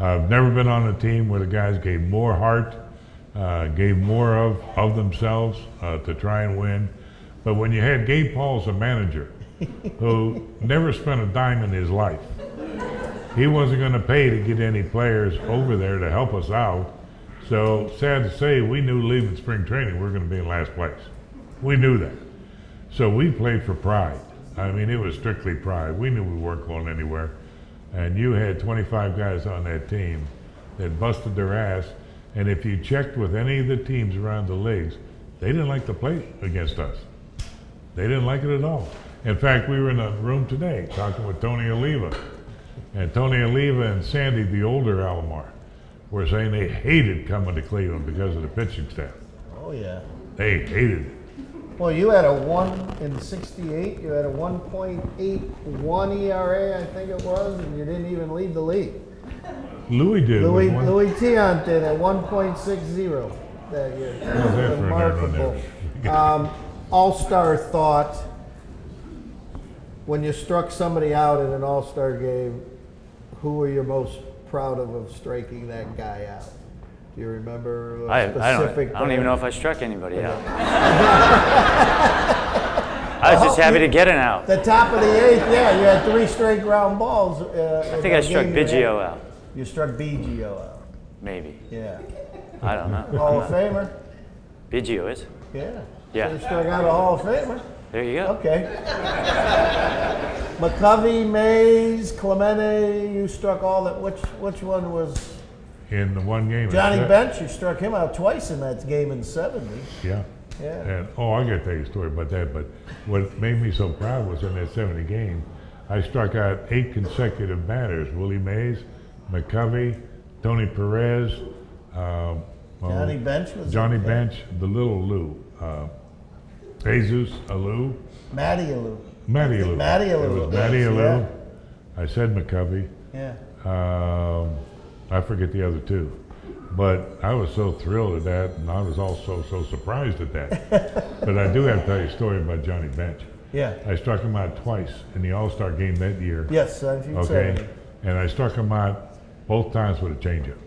Speaker 4: I've never been on a team where the guys gave more heart, gave more of themselves to try and win. But when you had Gabe Paul as a manager, who never spent a dime in his life, he wasn't going to pay to get any players over there to help us out. So sad to say, we knew leaving spring training we were going to be in last place. We knew that. So we played for pride. I mean, it was strictly pride. We knew we weren't going anywhere. And you had 25 guys on that team that busted their ass. And if you checked with any of the teams around the leagues, they didn't like to play against us. They didn't like it at all. In fact, we were in a room today talking with Tony Oliva. And Tony Oliva and Sandy, the older Alomar, were saying they hated coming to Cleveland because of the pitching staff.
Speaker 3: Oh, yeah.
Speaker 4: They hated it.
Speaker 3: Well, you had a 1 in 68. You had a 1.81 ERA, I think it was, and you didn't even lead the league.
Speaker 4: Louis did.
Speaker 3: Louis
Speaker 4: with one-
Speaker 3: Tiant did at 1.60 that year.
Speaker 4: How's that for a
Speaker 3: Remarkable.
Speaker 4: number?
Speaker 3: All-star thought. When you struck somebody out in an all-star game, who were you most proud of striking that guy out? Do you remember
Speaker 6: I
Speaker 3: a specific?
Speaker 6: don't even know if I struck anybody out. I was just happy to get an out.
Speaker 3: The top of the 8th, yeah, you had 3 straight ground balls.
Speaker 6: I think I struck Biggio out.
Speaker 3: You struck Biggio out.
Speaker 6: Maybe.
Speaker 3: Yeah.
Speaker 6: I don't know.
Speaker 3: Hall of Famer.
Speaker 6: Biggio is?
Speaker 3: Yeah.
Speaker 6: Yeah.
Speaker 3: So you struck out a Hall of Famer.
Speaker 6: There you go.
Speaker 3: Okay. McCovey, Mays, Clemente, you struck all that. Which one was?
Speaker 4: In the one game.
Speaker 3: Johnny
Speaker 4: it's-
Speaker 3: Bench, you struck him out twice in that game in '70.
Speaker 4: Yeah.
Speaker 3: Yeah.
Speaker 4: And, I got to tell you a story about that, but what made me so proud was in that 70 game, I struck out 8 consecutive batters. Willie Mays, McCovey, Tony Perez,
Speaker 3: Johnny Bench was.
Speaker 4: Johnny
Speaker 3: it? Yeah.
Speaker 4: Bench, the little Lou, Jesus Alou,
Speaker 3: Matty Alou.
Speaker 4: Matty Alou.
Speaker 3: Matty
Speaker 4: It
Speaker 3: Alou.
Speaker 4: was Matty Alou.
Speaker 3: Yeah.
Speaker 4: I said McCovey.
Speaker 3: Yeah.
Speaker 4: I forget the other 2. But I was so thrilled at that, and I was also so surprised at that. But I do have to tell you a story about Johnny Bench.
Speaker 3: Yeah.
Speaker 4: I struck him out twice in the All-Star game that year.
Speaker 3: Yes, you
Speaker 4: Okay,
Speaker 3: said.
Speaker 4: and I struck him out both times with a changeup.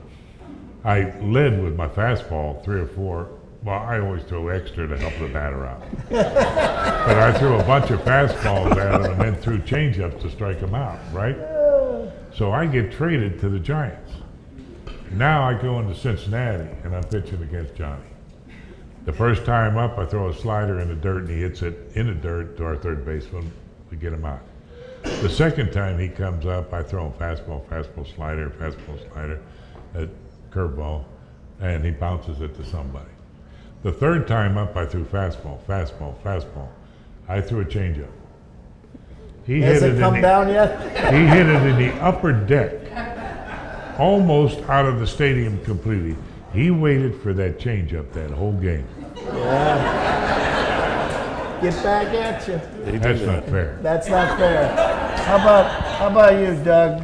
Speaker 4: I led with my fastball 3 or 4. Well, I always throw extra to help the batter out. But I threw a bunch of fastballs at him and then threw changeups to strike him out, right? So I get traded to the Giants. Now I go into Cincinnati and I'm pitching against Johnny. The first time up, I throw a slider in the dirt and he hits it in the dirt to our third baseman. We get him out. The second time he comes up, I throw him fastball, slider, curveball, and he bounces it to somebody. The third time up, I threw fastball. I threw a changeup. He
Speaker 3: Has
Speaker 4: hit
Speaker 3: it
Speaker 4: it
Speaker 3: come
Speaker 4: in
Speaker 3: down yet?
Speaker 4: he hit it in the upper deck, almost out of the stadium completely. He waited for that changeup that whole game.
Speaker 3: Get back at you.
Speaker 4: That's not fair.
Speaker 3: That's not fair. How about you, Doug?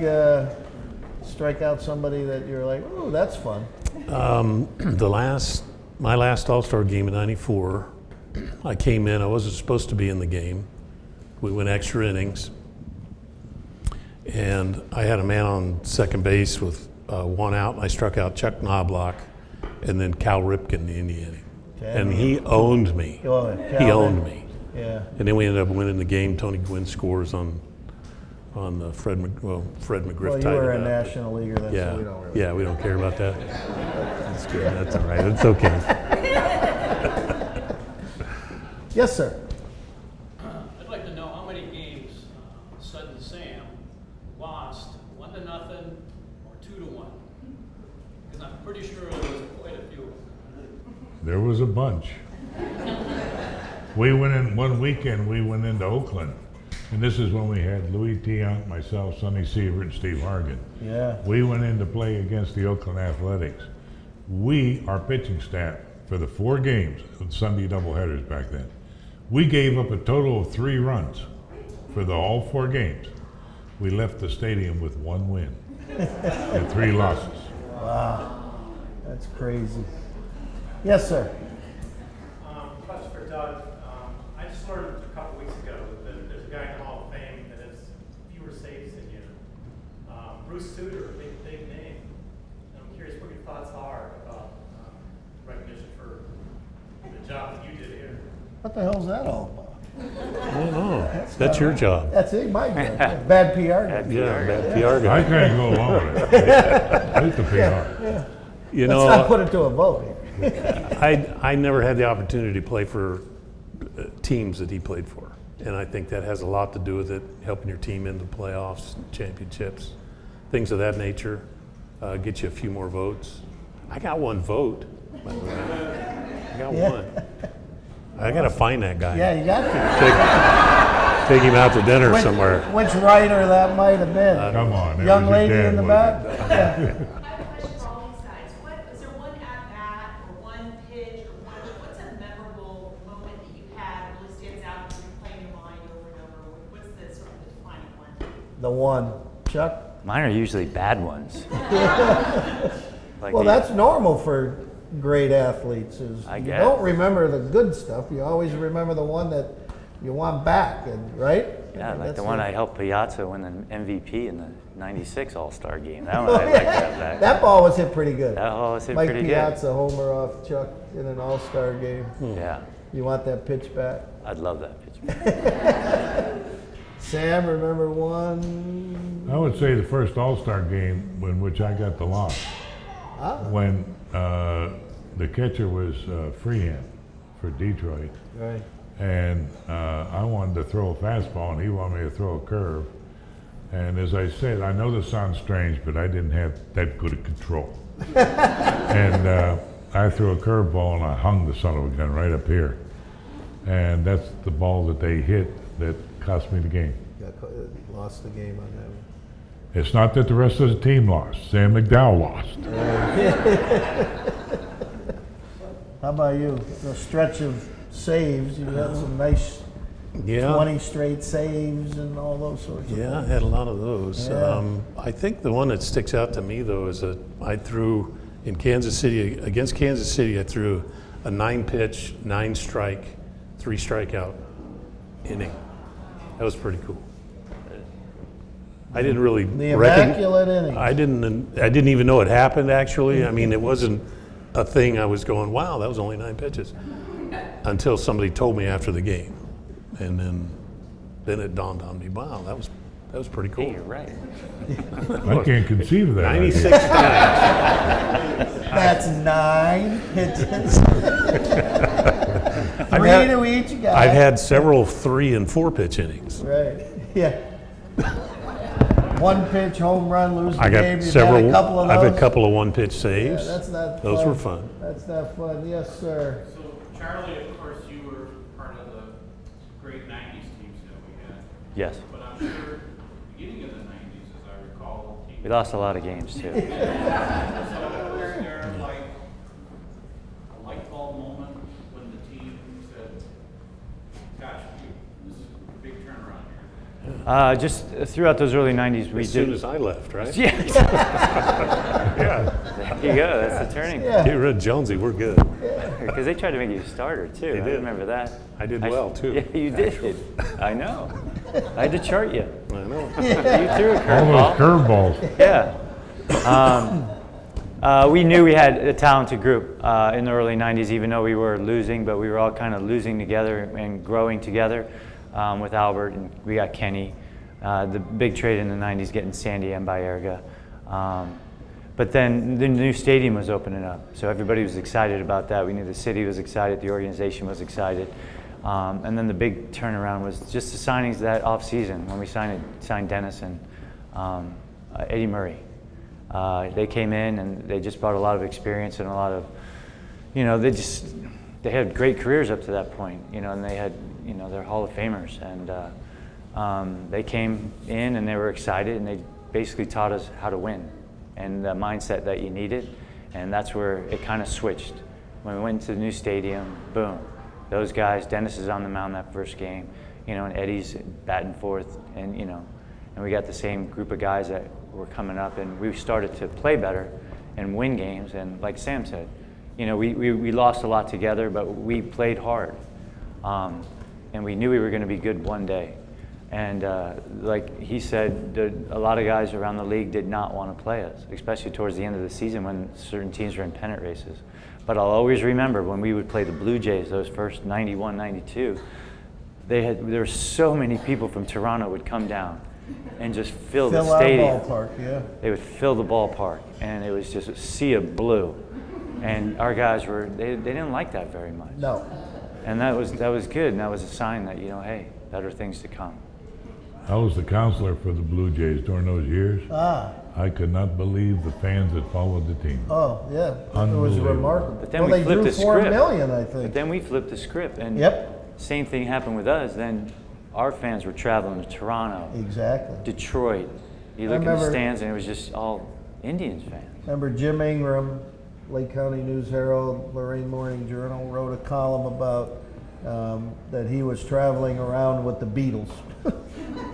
Speaker 3: Strike out somebody that you're like, oh, that's fun.
Speaker 5: My last All-Star game in '94, I came in. I wasn't supposed to be in the game. We went extra innings, and I had a man on second base with 1 out. And I struck out Chuck Knobloch, and then Cal Ripken in the inning, and he owned me.
Speaker 3: Go ahead,
Speaker 5: He
Speaker 3: Cal.
Speaker 5: owned me,
Speaker 3: Yeah.
Speaker 5: and then we ended up winning the game. Tony Gwynn scores on the Fred McGriff
Speaker 3: Well, you
Speaker 5: tied
Speaker 3: were
Speaker 5: it
Speaker 3: a
Speaker 5: up.
Speaker 3: national leaguer then,
Speaker 5: Yeah,
Speaker 3: so we don't really.
Speaker 5: yeah, we don't care about that. That's good. That's all right. It's okay.
Speaker 3: Yes, sir.
Speaker 11: I'd like to know how many games Sudden Sam lost 1-0 or 2-1, because I'm pretty sure there was quite a few.
Speaker 4: There was a bunch. We went in one weekend. We went into Oakland, and this is when we had Louis Tiant, myself, Sonny Sievert, and Steve Hargan.
Speaker 3: Yeah.
Speaker 4: We went in to play against the Oakland Athletics. Our pitching staff, for the 4 games, Sunday doubleheaders back then, we gave up a total of 3 runs for all 4 games. We left the stadium with 1 win and 3 losses.
Speaker 3: Wow. That's crazy. Yes, sir.
Speaker 12: Question for Doug. I just learned a couple weeks ago that there's a guy in the Hall of Fame that has fewer saves than you. Bruce Sutter, big name. And I'm curious what your thoughts are about recognition for the job that you did here.
Speaker 3: What the hell's that all about?
Speaker 5: I don't know. That's your job.
Speaker 3: That's it, my job. Bad PR. guy.
Speaker 5: Yeah, bad PR
Speaker 4: I
Speaker 5: guy.
Speaker 4: couldn't go along with it. I hate the PR.
Speaker 5: You
Speaker 3: Let's not
Speaker 5: know,
Speaker 3: put it to a vote here.
Speaker 5: I never had the opportunity to play for teams that he played for. And I think that has a lot to do with it, helping your team into playoffs, championships, things of that nature. Get you a few more votes. I got 1 vote, by the way. I got 1. I got to find that guy.
Speaker 3: Yeah, you got to.
Speaker 5: Take him out to dinner somewhere.
Speaker 3: Which writer that might have been?
Speaker 4: Come on. that
Speaker 3: Young
Speaker 4: was your
Speaker 3: lady
Speaker 4: dad,
Speaker 3: in the
Speaker 4: wasn't it?
Speaker 3: back? Yeah.
Speaker 13: I have a question for all these guys. Is there one at-bat or one pitch or what's a memorable moment that you had that really stands out and you're playing your mind over and over? What's the sort of the defining one?
Speaker 3: The one. Chuck?
Speaker 6: Mine are usually bad ones. Like
Speaker 3: Well,
Speaker 6: the-
Speaker 3: that's normal for great athletes. Is
Speaker 6: I
Speaker 3: you
Speaker 6: guess.
Speaker 3: don't remember the good stuff. You always remember the one that you want back, and right?
Speaker 6: Yeah, like
Speaker 3: That's
Speaker 6: the one
Speaker 3: it.
Speaker 6: I helped Piazza win the MVP in the '96 All-Star game. That one I'd like to have back.
Speaker 3: That ball was hit pretty good.
Speaker 6: That ball was hit
Speaker 3: Mike
Speaker 6: pretty
Speaker 3: Piazza homer off Chuck in an All-Star game.
Speaker 6: good. Yeah,
Speaker 3: You want that pitch back?
Speaker 6: I'd love that pitch.
Speaker 3: Sam, remember one?
Speaker 4: I would say the first All-Star game in which I got the loss. When the catcher was Freehand for Detroit.
Speaker 3: Right.
Speaker 4: And I wanted to throw a fastball, and he wanted me to throw a curve. And as I said, I know this sounds strange, but I didn't have that good a control. And I threw a curveball, and I hung the son of a gun right up here. And that's the ball that they hit that cost me the game.
Speaker 3: Lost the game on that one.
Speaker 4: It's not that the rest of the team lost. Sam McDowell lost.
Speaker 3: How about you? The stretch of saves, you had some nice
Speaker 5: Yeah.
Speaker 3: 20 straight saves and all those sorts of
Speaker 5: Yeah, I
Speaker 3: things.
Speaker 5: had a lot of those.
Speaker 3: Yeah.
Speaker 5: I think the one that sticks out to me though is that I threw in Kansas City, against Kansas City, I threw a 9-pitch, 9-strike, 3-strikeout inning. That was pretty cool. I didn't really
Speaker 3: The immaculate innings.
Speaker 5: I didn't even know it happened actually. I mean, it wasn't a thing I was going, wow, that was only 9 pitches. Until somebody told me after the game. And then it dawned on me, wow, that was pretty cool.
Speaker 6: Hey, you're right.
Speaker 4: I can't conceive of that.
Speaker 5: 96
Speaker 4: idea.
Speaker 5: times.
Speaker 3: That's 9 pitches.
Speaker 5: I've
Speaker 3: 3
Speaker 5: had-
Speaker 3: to each guy.
Speaker 5: I've had several 3 and 4 pitch innings.
Speaker 3: Right, yeah. 1 pitch, home run, lose the
Speaker 5: I
Speaker 3: game.
Speaker 5: got
Speaker 3: You've
Speaker 5: several.
Speaker 3: had a couple of
Speaker 5: I've
Speaker 3: those.
Speaker 5: had a couple of 1-pitch
Speaker 3: Yeah,
Speaker 5: saves.
Speaker 3: that's not
Speaker 5: Those
Speaker 3: fun.
Speaker 5: were fun.
Speaker 3: That's not fun. Yes, sir.
Speaker 12: So Charlie, of course, you were part of the great 90s teams that we had.
Speaker 6: Yes.
Speaker 12: But I'm sure beginning of the 90s, as I recall, teams.
Speaker 6: We lost a lot of games too.
Speaker 12: So was there like a light bulb moment when the team said, gosh, this is a big turnaround here?
Speaker 6: Just throughout those early '90s, we
Speaker 5: As
Speaker 6: did.
Speaker 5: soon as I left, right?
Speaker 6: Yeah.
Speaker 5: Yeah.
Speaker 6: There you go. That's the turning point.
Speaker 3: Yeah.
Speaker 5: Get rid of Jonesy. We're good.
Speaker 6: Because they tried to make you a starter too.
Speaker 5: They
Speaker 6: I
Speaker 5: did.
Speaker 6: remember that.
Speaker 5: I did well, too,
Speaker 6: Yeah, you did. I know. I had to chart you.
Speaker 5: I know.
Speaker 6: You threw a
Speaker 4: All
Speaker 6: curveball.
Speaker 4: those curveballs.
Speaker 6: Yeah. We knew we had a talented group in the early '90s, even though we were losing, but we were all kind of losing together and growing together with Albert, and we got Kenny. The big trade in the '90s, getting Sandy and Baerga. But then the new stadium was opening up, so everybody was excited about that. We knew the city was excited, the organization was excited. And then the big turnaround was just the signings that off season when we signed Dennis and Eddie Murray. They came in and they just brought a lot of experience and a lot of, they had great careers up to that point, and they had, they're Hall of Famers. And they came in and they were excited and they basically taught us how to win and the mindset that you needed. And that's where it kind of switched. When we went to the new stadium, boom. Those guys, Dennis is on the mound that first game, and Eddie's batting fourth, and and we got the same group of guys that were coming up, and we started to play better and win games. And like Sam said, we lost a lot together, but we played hard, and we knew we were going to be good one day. And like he said, a lot of guys around the league did not want to play us, especially towards the end of the season when certain teams were in pennant races. But I'll always remember when we would play the Blue Jays, those first 91, 92, there were so many people from Toronto would come down and just fill the stadium.
Speaker 3: Our ballpark, yeah.
Speaker 6: They would fill the ballpark, and it was just a sea of blue. And our guys they didn't like that very much.
Speaker 3: No.
Speaker 6: And that was good, and that was a sign that, hey, better things to come.
Speaker 4: I was the counselor for the Blue Jays during those years. I could not believe the fans that followed the team.
Speaker 3: Oh, yeah. It was
Speaker 4: Unbelievable.
Speaker 3: remarkable.
Speaker 6: But then
Speaker 3: well,
Speaker 6: we
Speaker 3: they
Speaker 6: flipped
Speaker 3: drew
Speaker 6: the
Speaker 3: 4
Speaker 6: script.
Speaker 3: million, I think.
Speaker 6: But then we flipped the script, and
Speaker 3: Yep.
Speaker 6: same thing happened with us. Then our fans were traveling to Toronto,
Speaker 3: Exactly.
Speaker 6: Detroit. You look in the stands, and it was just all Indians fans.
Speaker 3: Remember Jim Ingram, Lake County News Herald, Lorraine Morning Journal, wrote a column about that he was traveling around with the Beatles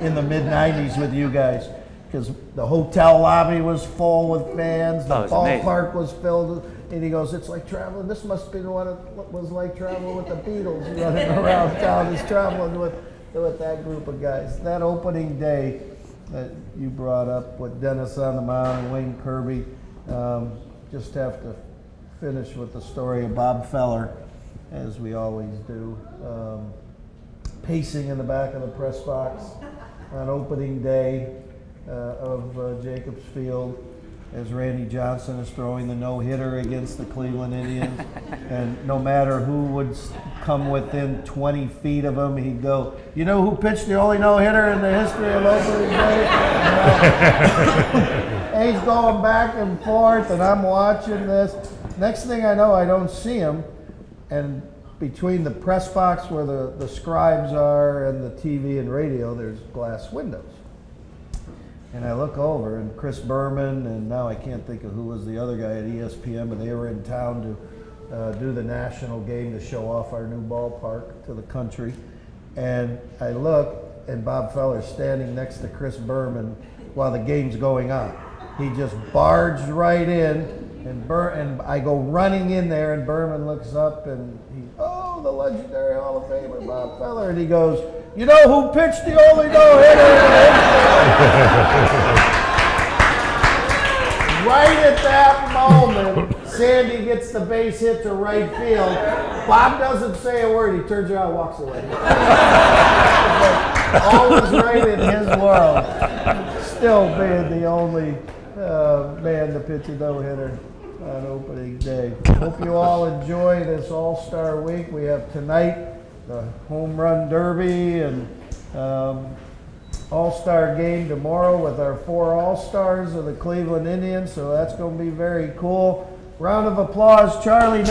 Speaker 3: in the mid-'90s with you guys, because the hotel lobby was full with fans, the
Speaker 6: Oh, it was amazing.
Speaker 3: ballpark was filled, and he goes, it's like traveling, this must be what it was like traveling with the Beatles, running around town, he's traveling with with that group of guys. That opening day that you brought up with Dennis on the mound and Wayne Kirby, just have to finish with the story of Bob Feller, as we always do. Pacing in the back of the press box on opening day of Jacobs Field as Randy Johnson is throwing the no-hitter against the Cleveland Indians. And no matter who would come within 20 feet of him, he'd go, you know who pitched the only no-hitter in the history of opening day? And he's going back and forth, and I'm watching this. Next thing I know, I don't see him. And between the press box where the scribes are and the TV and radio, there's glass windows. And I look over, and Chris Berman, and now I can't think of who was the other guy at ESPN, but they were in town to do the national game to show off our new ballpark to the country. And I look, and Bob Feller's standing next to Chris Berman while the game's going on. He just barged right in, and I go running in there, and Berman looks up, and the legendary Hall of Famer, Bob Feller, and he goes, you know who pitched the only no-hitter? Right at that moment, Sandy gets the base hit to right field. Bob doesn't say a word. He turns around and walks away. Always right in his world. Still being the only man to pitch a no-hitter on opening day. Hope you all enjoy this All-Star Week. We have tonight the Home Run Derby and All-Star game tomorrow with our 4 All-Stars of the Cleveland Indians, so that's going to be very cool. Round of applause, Charlie Nagy.